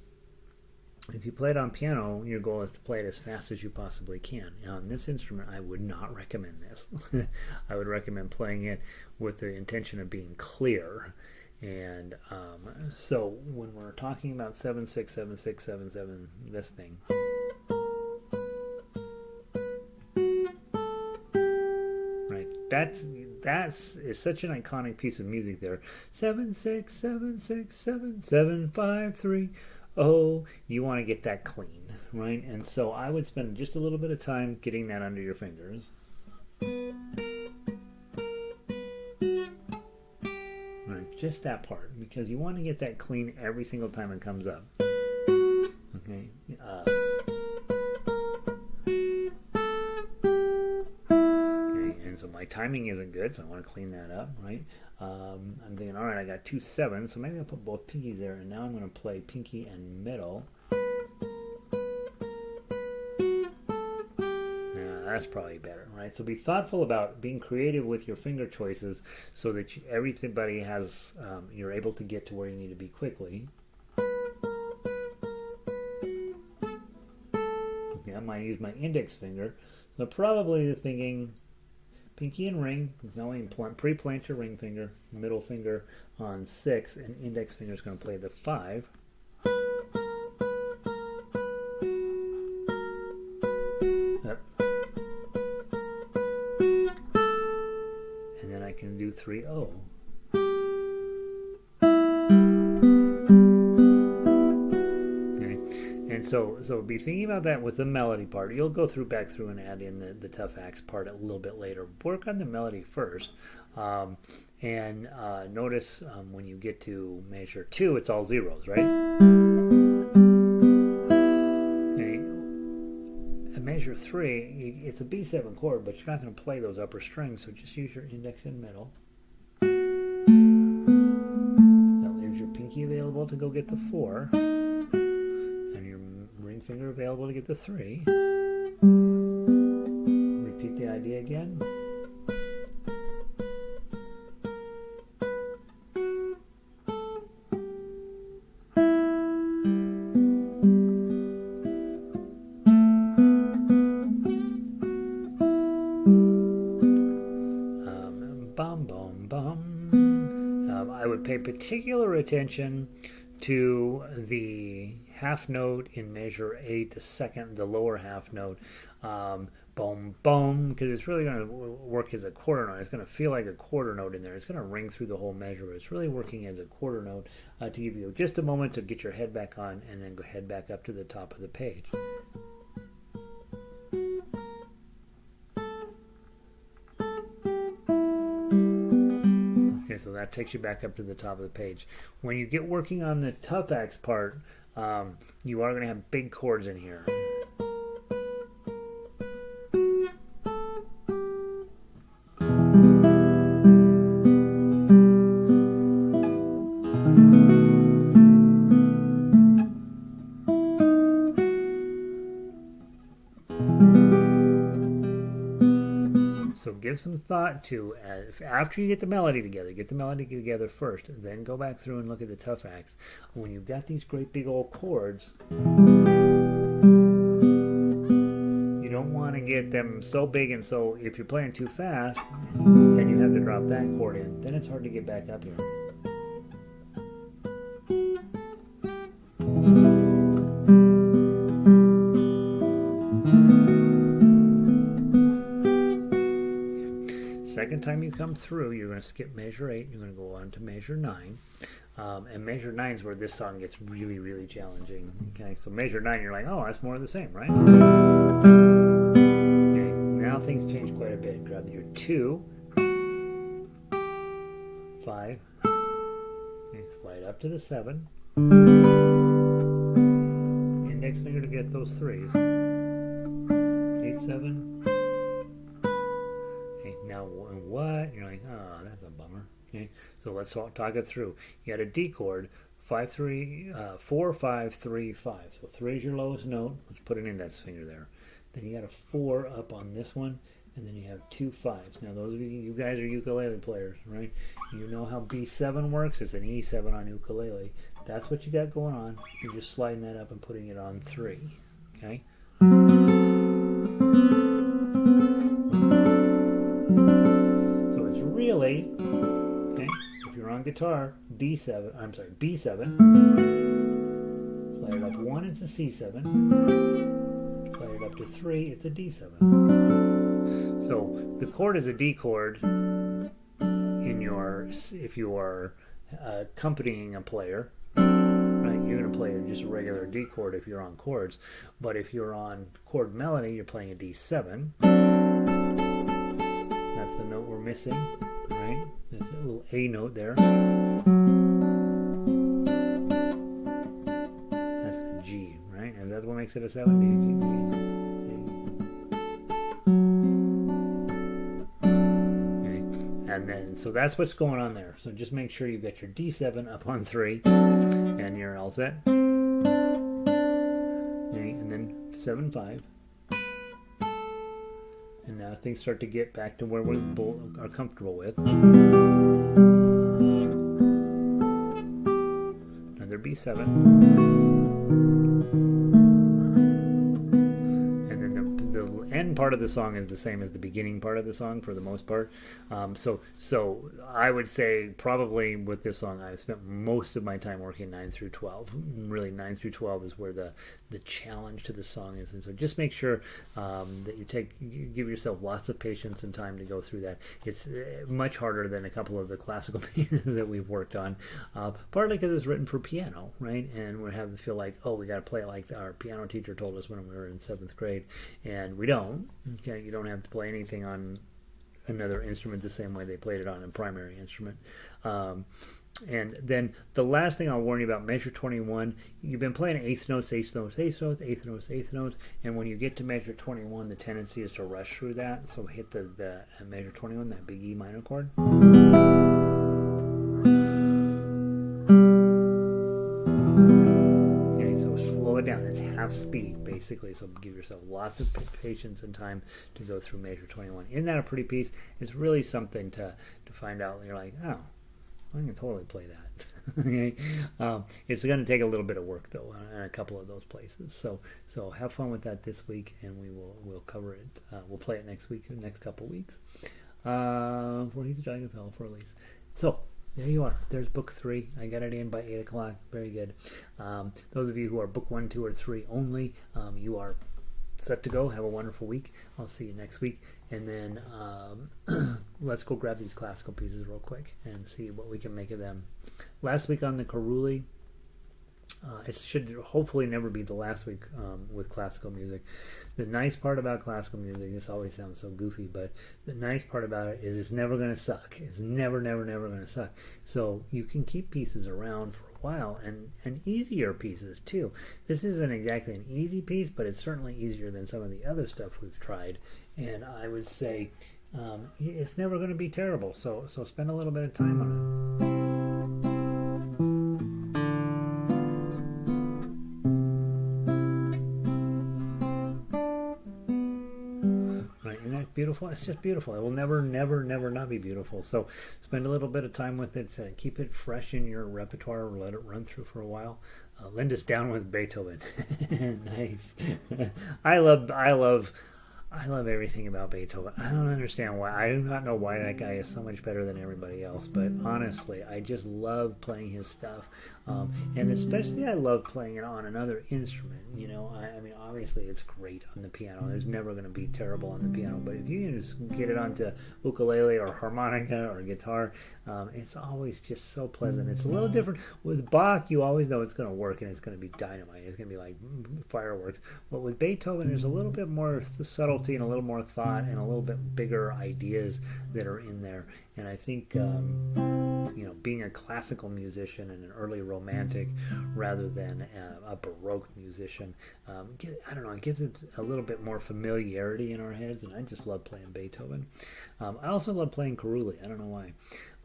A: if you play it on piano, your goal is to play it as fast as you possibly can. Now on this instrument, I would not recommend this. I would recommend playing it with the intention of being clear. And so when we're talking about 7/6, 7/6, 7/7, this thing, right? That's is such an iconic piece of music there. 7/6, 7/6, 7, 7, 5, 3. Oh, you want to get that clean, right? And so I would spend just a little bit of time getting that under your fingers. Just that part, because you want to get that clean every single time it comes up. Okay. Okay, and so my timing isn't good, so I want to clean that up, right? I'm thinking, all right, I got 2 7s, so maybe I'll put both pinkies there, and now I'm going to play pinky and middle. That's probably better, right? So be thoughtful about being creative with your finger choices so that everybody has, you're able to get to where you need to be quickly. Okay, I might use my index finger. So probably thinking pinky and ring. Now you pre-plant your ring finger, middle finger on 6, and index finger is going to play the 5. 3 O. And so be thinking about that with the melody part. You'll go back through and add in the tough axe part a little bit later. Work on the melody first. And notice when you get to measure 2, it's all zeros, right? Okay. At measure 3, it's a B7 chord, but you're not going to play those upper strings, so just use your index and middle. That leaves your pinky available to go get the 4. Finger available to get the 3. Repeat the idea again. Bum, bum, bum. I would pay particular attention to the half note in measure 8, the second, the lower half note, boom, boom, because it's really going to work as a quarter note. It's going to feel like a quarter note in there. It's going to ring through the whole measure, but it's really working as a quarter note to give you just a moment to get your head back on and then go head back up to the top of the page. Okay, so that takes you back up to the top of the page. When you get working on the tough axe part, you are going to have big chords in here. So give some thought to, after you get the melody together first, then go back through and look at the tough axe. When you've got these great big old chords, you don't want to get them so big, and so if you're playing too fast and you have to drop that chord in, then it's hard to get back up here. Second time you come through, you're going to skip measure 8, you're going to go on to measure 9. And measure 9 is where this song gets really, really challenging. Okay, so measure 9, you're like, oh, that's more of the same, right? Okay, now things change quite a bit. Grab your 2, 5, okay, slide up to the 7. Index finger to get those 3s. 8, 7. Now what? You're like, oh, that's a bummer. Okay, so let's talk it through. You got a D chord, 5, 3, 4, 5, 3, 5. So 3 is your lowest note. Let's put an index finger there. Then you got a 4 up on this one, and then you have 2 5s. Now those of you guys are ukulele players, right? You know how B7 works. It's an E7 on ukulele. That's what you got going on. You're just sliding that up and putting it on 3. Okay. Really, okay, if you're on guitar, B7, slide it up 1, it's a C7, slide it up to 3, it's a D7. So the chord is a D chord in your, if you are accompanying a player, right, you're going to play just a regular D chord if you're on chords, but if you're on chord melody, you're playing a D7. That's the note we're missing, right? There's a little A note there. That's the G, right? And that's what makes it a 7. D, G, okay. And then, so that's what's going on there. So just make sure you've got your D7 up on 3, and you're all set. Okay, and then 7, 5. And now things start to get back to where we both are comfortable with. Another B7. And then the end end part of the song is the same as the beginning part of the song for the most part. So I would say probably with this song I've spent most of my time working 9 through 12. Really 9 through 12 is where the challenge to the song is, and so just make sure that you give yourself lots of patience and time to go through that. It's much harder than a couple of the classical pieces that we've worked on, partly because it's written for piano, right? And we have to feel like, oh, we got to play it like our piano teacher told us when we were in 7th grade, and we don't. Okay, you don't have to play anything on another instrument the same way they played it on a primary instrument. And then the last thing I'll warn you about, measure 21, you've been playing eighth notes, eighth notes, eighth notes, eighth notes, eighth notes, and when you get to measure 21, the tendency is to rush through that. So hit the measure 21, that big E minor chord. Okay, so slow it down. It's half speed, basically. So give yourself lots of patience and time to go through measure 21. Isn't that a pretty piece? It's really something to find out. You're like, oh, I can totally play that. Okay? It's going to take a little bit of work though in a couple of those places. So have fun with that this week, and we'll cover it. We'll play it next week, next couple weeks. For He's a Giant Fell for Elise. So there you are. There's book 3. I got it in by 8 o'clock. Very good. Those of you who are book 1, 2, or 3 only, you are set to go. Have a wonderful week. I'll see you next week. And then let's go grab these classical pieces real quick and see what we can make of them. Last week on the Carulli, it should hopefully never be the last week with classical music. The nice part about classical music, this always sounds so goofy, but the nice part about it is it's never going to suck. It's never going to suck. So you can keep pieces around for a while, and easier pieces too. This isn't exactly an easy piece, but it's certainly easier than some of the other stuff we've tried. And I would say it's never going to be terrible. So spend a little bit of time on it. Beautiful. It's just beautiful. It will never not be beautiful. So spend a little bit of time with it to keep it fresh in your repertoire, or let it run through for a while. Linda's down with Beethoven. Nice. I love everything about Beethoven. I don't understand why. I do not know why that guy is so much better than everybody else, but honestly, I just love playing his stuff. And especially I love playing it on another instrument. You know, I mean, obviously it's great on the piano. There's never going to be terrible on the piano, but if you can just get it onto ukulele or harmonica or guitar, it's always just so pleasant. It's a little different. With Bach, you always know it's going to work and it's going to be dynamite. It's going to be like fireworks. But with Beethoven, there's a little bit more subtlety and a little more thought and a little bit bigger ideas that are in there. And I think, being a classical musician and an early romantic rather than a Baroque musician, it gives it a little bit more familiarity in our heads, and I just love playing Beethoven. I also love playing Carulli. I don't know why.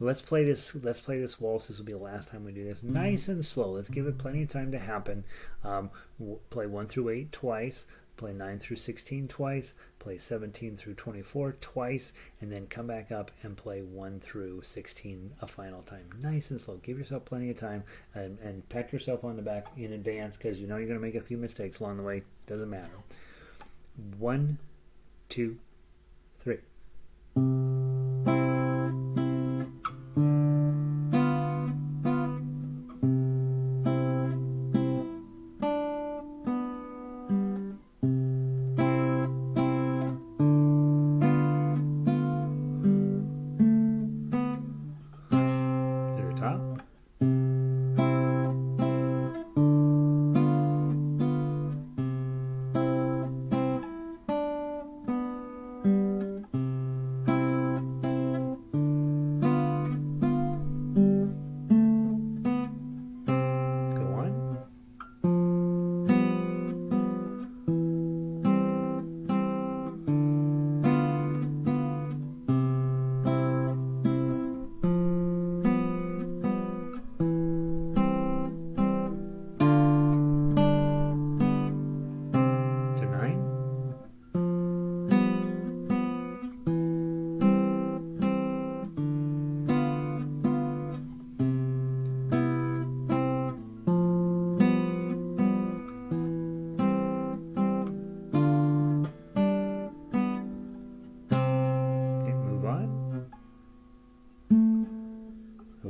A: Let's play this waltz. This will be the last time we do this. Nice and slow. Let's give it plenty of time to happen. We'll play 1 through 8 twice. Play 9 through 16 twice, play 17 through 24 twice, and then come back up and play 1 through 16 a final time. Nice and slow. Give yourself plenty of time, and pat yourself on the back in advance, because you know you're going to make a few mistakes along the way. Doesn't matter. 1, 2, 3.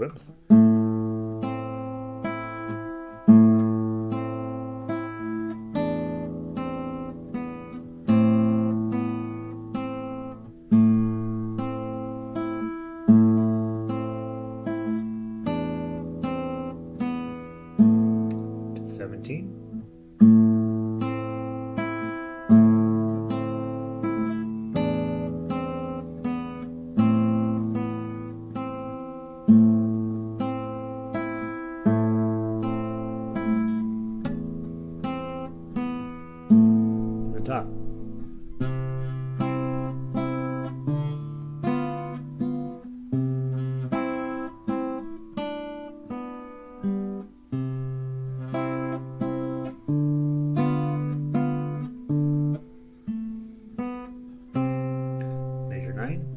A: Whoops. To 17. Top. Measure 9.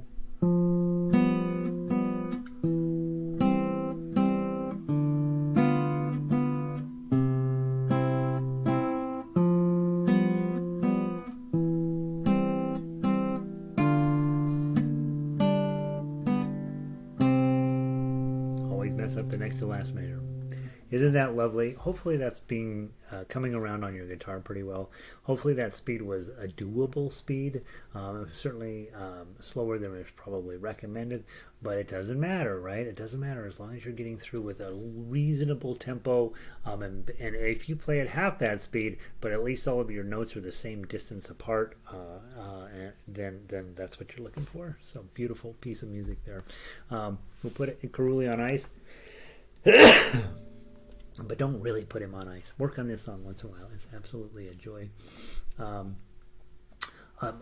A: Mess up the next to last measure. Isn't that lovely? Hopefully that's being coming around on your guitar pretty well. Hopefully that speed was a doable speed. It was certainly slower than was probably recommended, but it doesn't matter, right? It doesn't matter as long as you're getting through with a reasonable tempo. And if you play at half that speed, but at least all of your notes are the same distance apart, then that's what you're looking for. So beautiful piece of music there. We'll put it in Carulli on ice. But don't really put him on ice. Work on this song once in a while. It's absolutely a joy.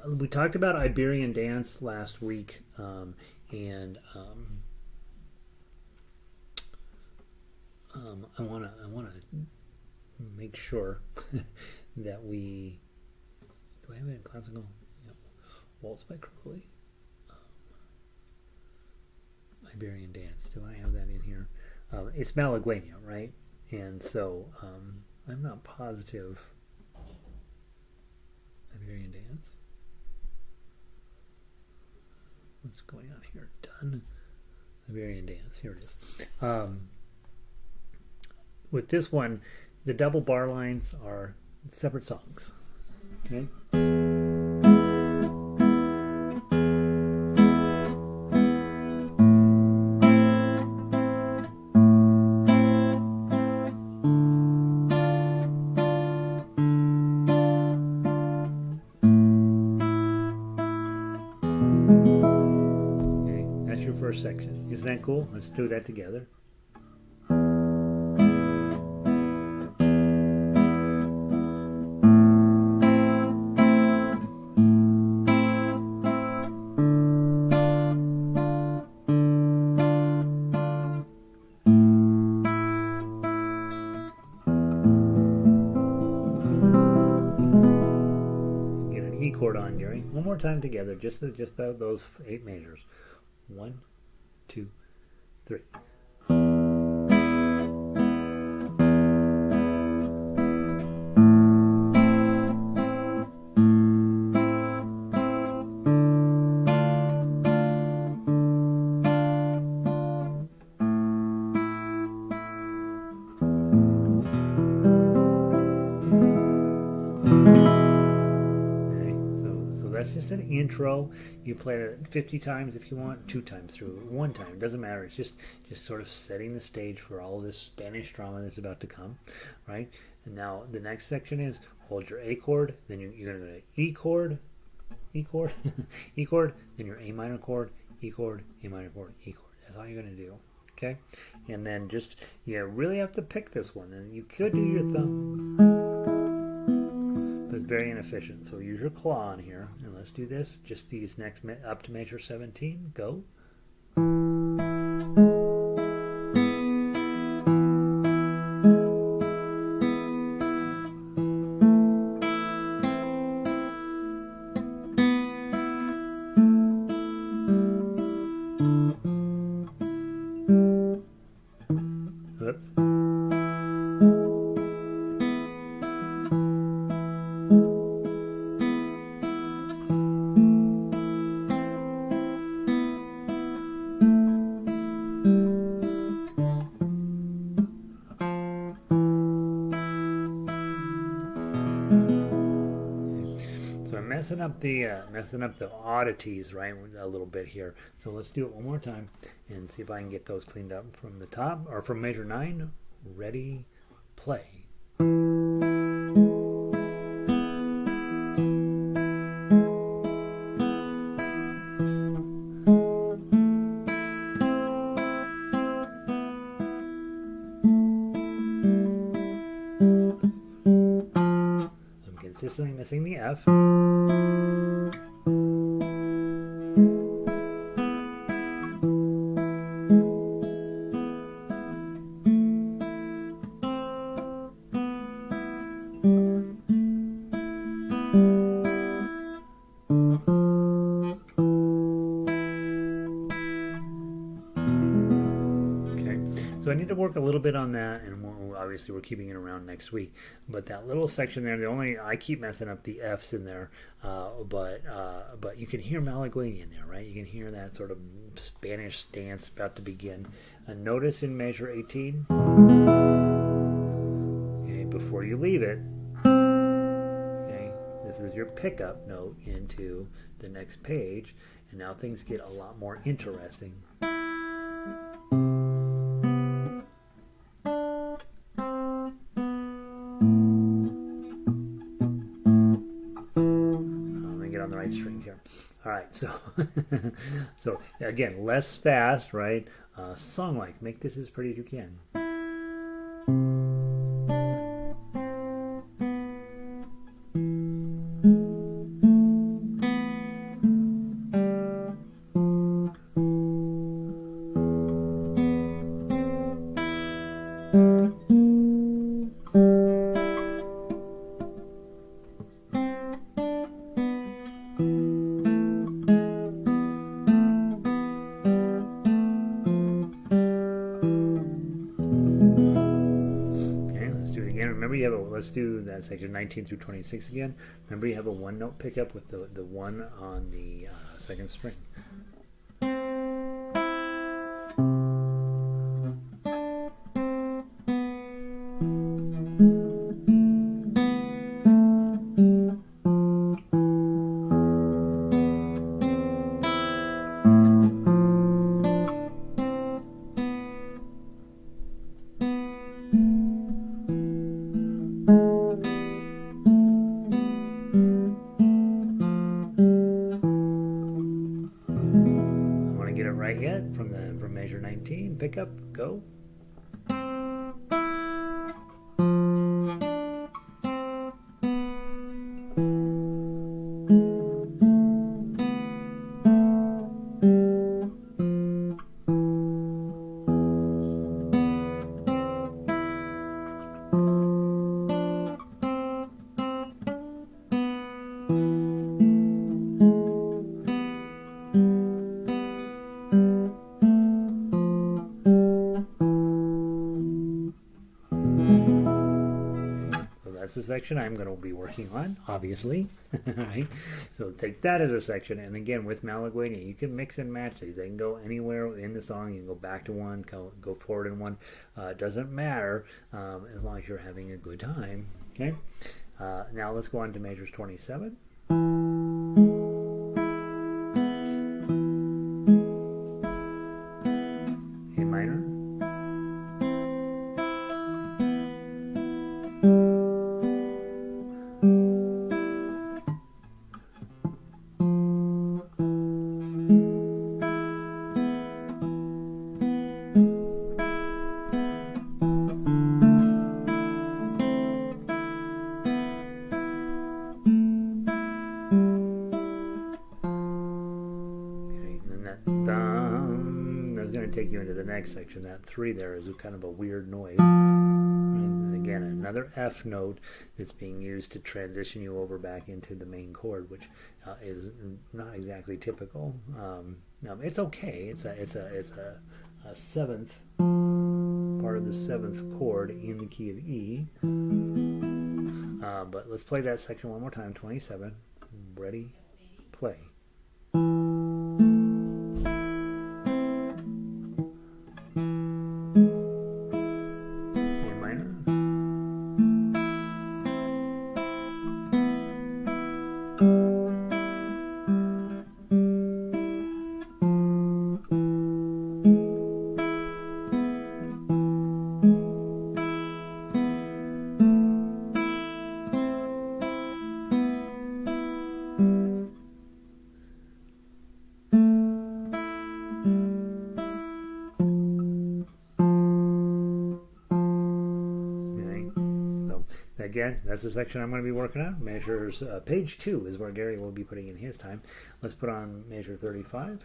A: We talked about Iberian Dance last week, and I want to make sure that we do. I have it in classical? Yep. Waltz by Carulli. Iberian Dance. Do I have that in here? It's Malagueña, right? And so I'm not positive. Iberian Dance. What's going on here? Done. Iberian Dance. Here it is. With this one, the double bar lines are separate songs. Okay. First section. Isn't that cool? Let's do that together. Get an E chord on, Gary. One more time together. Just those 8 measures. 1, 2, 3. That's just an intro. You play it 50 times if you want, 2 times through, 1 time. It doesn't matter. It's just sort of setting the stage for all this Spanish drama that's about to come, right? And now the next section is hold your A chord, then you're going to go to E chord, E chord, E chord, then your A minor chord, E chord, A minor chord, E chord. That's all you're going to do, okay? And then just, you really have to pick this one. And you could do your thumb. It's very inefficient, so use your claw on here, and let's do this. Just these next up to measure 17. Go. Oops. messing up the oddities, right, a little bit here. So let's do it one more time and see if I can get those cleaned up from the top or from measure 9. Ready, play. Consistently missing the F. So I need to work a little bit on that, and obviously we're keeping it around next week. But that little section there, I keep messing up the F's in there, but you can hear Malagueña in there, right? You can hear that sort of Spanish dance about to begin. Notice in measure 18, okay, before you leave it, okay, this is your pickup note into the next page, and now things get a lot more interesting. Strings here. All right, so so again, less fast, right? Song like, make this as pretty as you can. Let's do that section 19 through 26 again. Remember, you have a one note pickup with the one on the second string. From measure 19, pick up, go. That's the section I'm going to be working on, obviously. Right? So take that as a section, and again, with Malagueña, you can mix and match these. They can go anywhere in the song. You can go back to one, go forward in one. It doesn't matter as long as you're having a good time. Okay. Now let's go on to measures 27. A minor. Take you into the next section. That 3 there is kind of a weird noise. And again, another F note that's being used to transition you over back into the main chord, which is not exactly typical. It's okay. It's a 7th part of the 7th chord in the key of E. But let's play that section one more time. 27. Ready, play. again, that's the section I'm going to be working on. Measures, page 2 is where Gary will be putting in his time. Let's put on measure 35.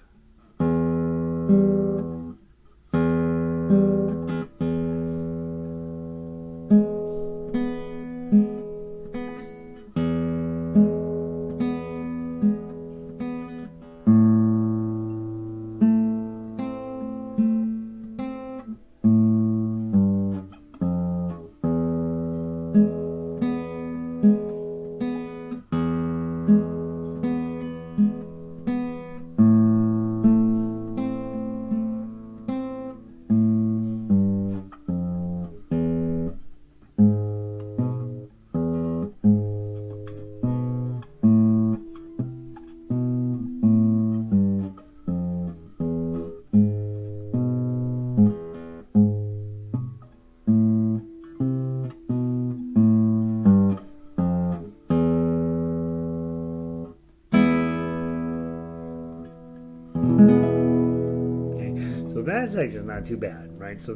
A: That section's not too bad, right? So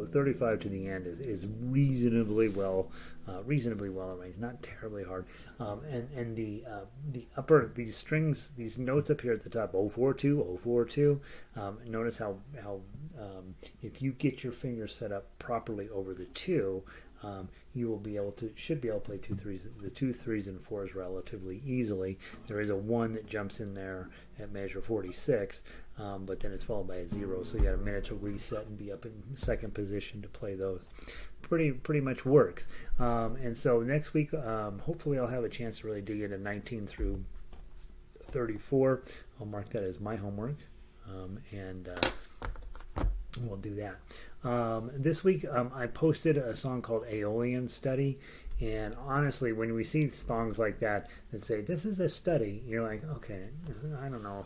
A: 35 to the end is reasonably well arranged, not terribly hard. And the upper, these strings, these notes up here at the top, 042, 042. Notice how if you get your fingers set up properly over the 2, you will should be able to play the 2 3s and 4s relatively easily. There is a 1 that jumps in there at measure 46, but then it's followed by a 0, so you got a minute to reset and be up in second position to play those. Pretty much works. And so next week, hopefully I'll have a chance to really dig into 19 through 34. I'll mark that as my homework, and we'll do that. This week I posted a song called Aeolian Study, and honestly, when we see songs like that say this is a study, you're like, okay, I don't know.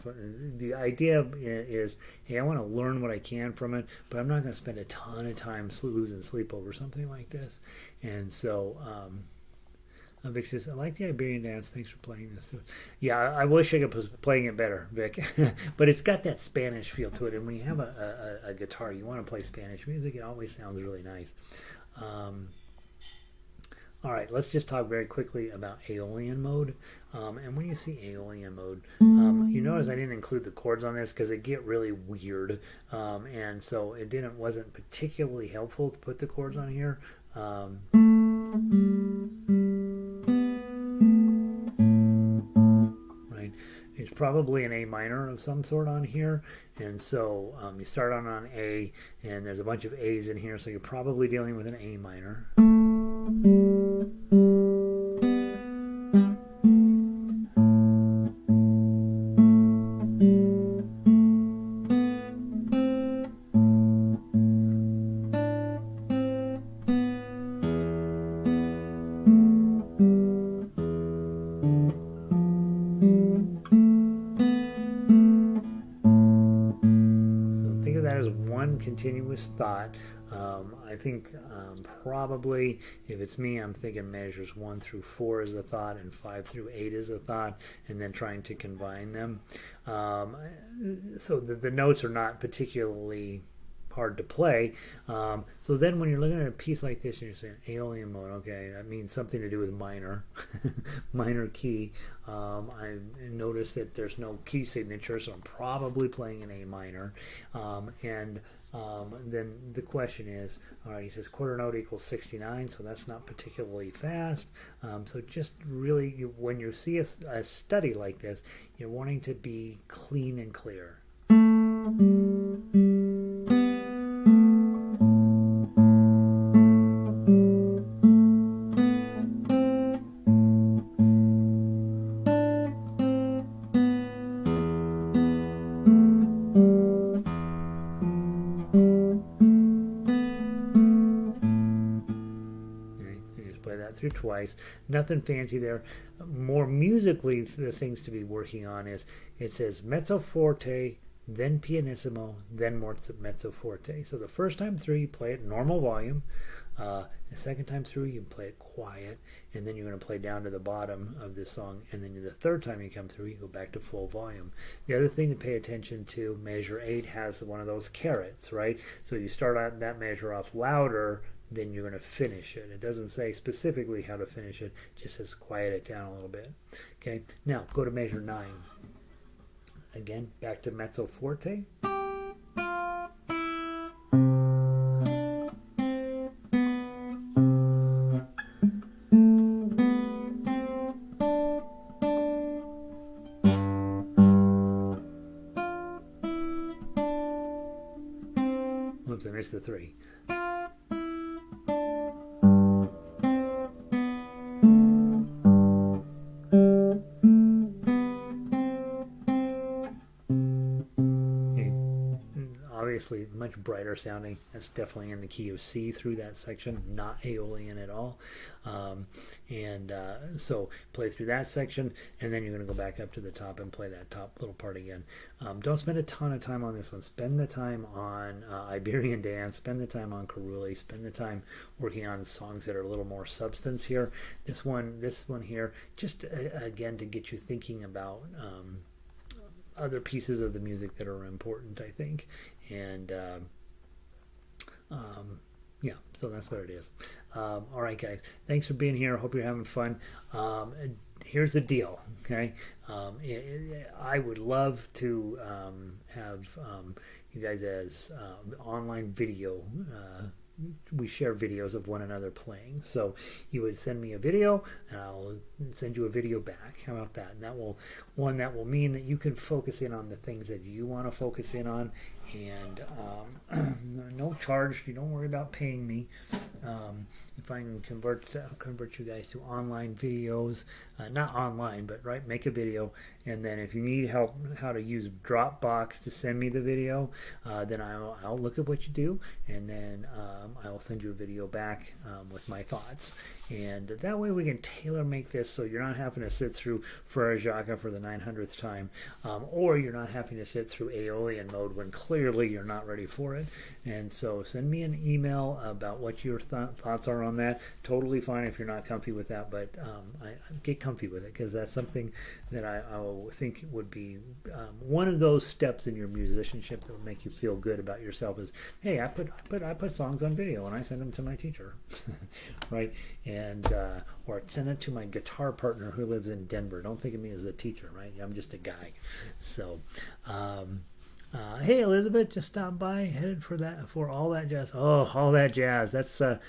A: The idea is, hey, I want to learn what I can from it, but I'm not going to spend a ton of time losing sleep over something like this. And so Vic says, I like the Iberian Dance. Thanks for playing this too. Yeah, I wish I could be playing it better, Vic. But it's got that Spanish feel to it. And when you have a guitar, you want to play Spanish music. It always sounds really nice. All right, let's just talk very quickly about Aeolian Mode. And when you see Aeolian Mode, you notice I didn't include the chords on this because they get really weird. And so it wasn't particularly helpful to put the chords on here. It's probably an A minor of some sort on here, and so you start on A, and there's a bunch of A's in here, so you're probably dealing with an A minor. Continuous thought. I think probably, if it's me, I'm thinking measures 1 through 4 is a thought and 5 through 8 is a thought, and then trying to combine them. So the notes are not particularly hard to play. So then when you're looking at a piece like this and you're saying Aeolian Mode, okay, that means something to do with minor, minor key. I noticed that there's no key signature, so I'm probably playing an A minor. Then the question is, all right, he says quarter note equals 69, so that's not particularly fast. So just really, when you see a study like this, you're wanting to be clean and clear. Twice, nothing fancy there. More musically, the things to be working on is, it says mezzo forte, then pianissimo, then mezzo forte. So the first time through you play it normal volume, the second time through you play it quiet, and then you're going to play down to the bottom of this song, and then the third time you come through you go back to full volume. The other thing to pay attention to, measure 8 has one of those carets, right? So you start out that measure off louder then you're going to finish it. It doesn't say specifically how to finish it, it just says quiet it down a little bit. Okay, now go to measure 9. Again, back to mezzo forte. Oops, I missed the 3. Obviously much brighter sounding. That's definitely in the key of C through that section, not Aeolian at all. So play through that section, and then you're going to go back up to the top and play that top little part again. Don't spend a ton of time on this one. Spend the time on Iberian Dance, spend the time on Carulli, spend the time working on songs that are a little more substance here. This one here, just again to get you thinking about other pieces of the music that are important, I think. And yeah, so that's what it is. All right, guys, thanks for being here. Hope you're having fun. Here's the deal, okay? I would love to have you guys as online video. We share videos of one another playing. So you would send me a video and I'll send you a video back. How about that? And that will mean that you can focus in on the things that you want to focus in on, and no charge. You don't worry about paying me. If I can convert you guys to online videos, not online, but right, make a video, and then if you need help how to use Dropbox to send me the video, then I'll look at what you do, and then I will send you a video back with my thoughts, and that way we can tailor make this so you're not having to sit through Für Elise for the 900th time, or you're not having to sit through Aeolian Mode when clearly you're not ready for it. And so send me an email about what your thoughts are on that. Totally fine if you're not comfy with that, but I get comfy with it, because that's something that I think would be one of those steps in your musicianship that would make you feel good about yourself. Is, hey, I put songs on video and I send them to my teacher, right? And or send it to my guitar partner who lives in Denver. Don't think of me as the teacher, right? I'm just a guy. So hey, Elizabeth, just stopped by, headed for all that jazz. Oh, all that jazz. That's a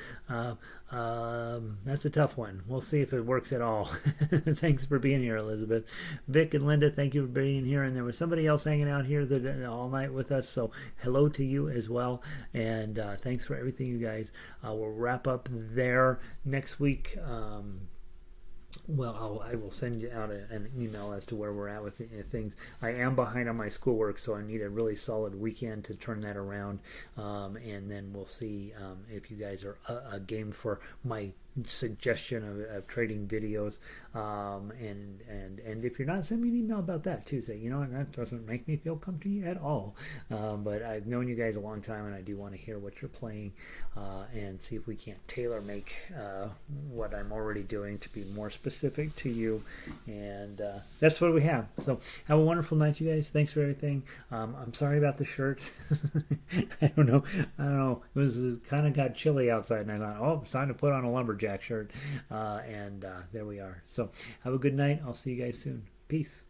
A: tough one. We'll see if it works at all. Thanks for being here, Elizabeth. Vic and Linda, thank you for being here. And there was somebody else hanging out here all night with us, so hello to you as well. And thanks for everything, you guys. We'll wrap up there next week. Well, I will send you out an email as to where we're at with things. I am behind on my schoolwork, so I need a really solid weekend to turn that around. And then we'll see if you guys are a game for my suggestion of trading videos. And if you're not, send me an email about that too. Say, you know what, that doesn't make me feel comfy at all. But I've known you guys a long time, and I do want to hear what you're playing and see if we can't tailor make what I'm already doing to be more specific to you. And that's what we have. So have a wonderful night, you guys. Thanks for everything. I'm sorry about the shirt. I don't know. It was kind of got chilly outside, and I thought, oh, it's time to put on a lumberjack shirt. And there we are. So have a good night. I'll see you guys soon. Peace.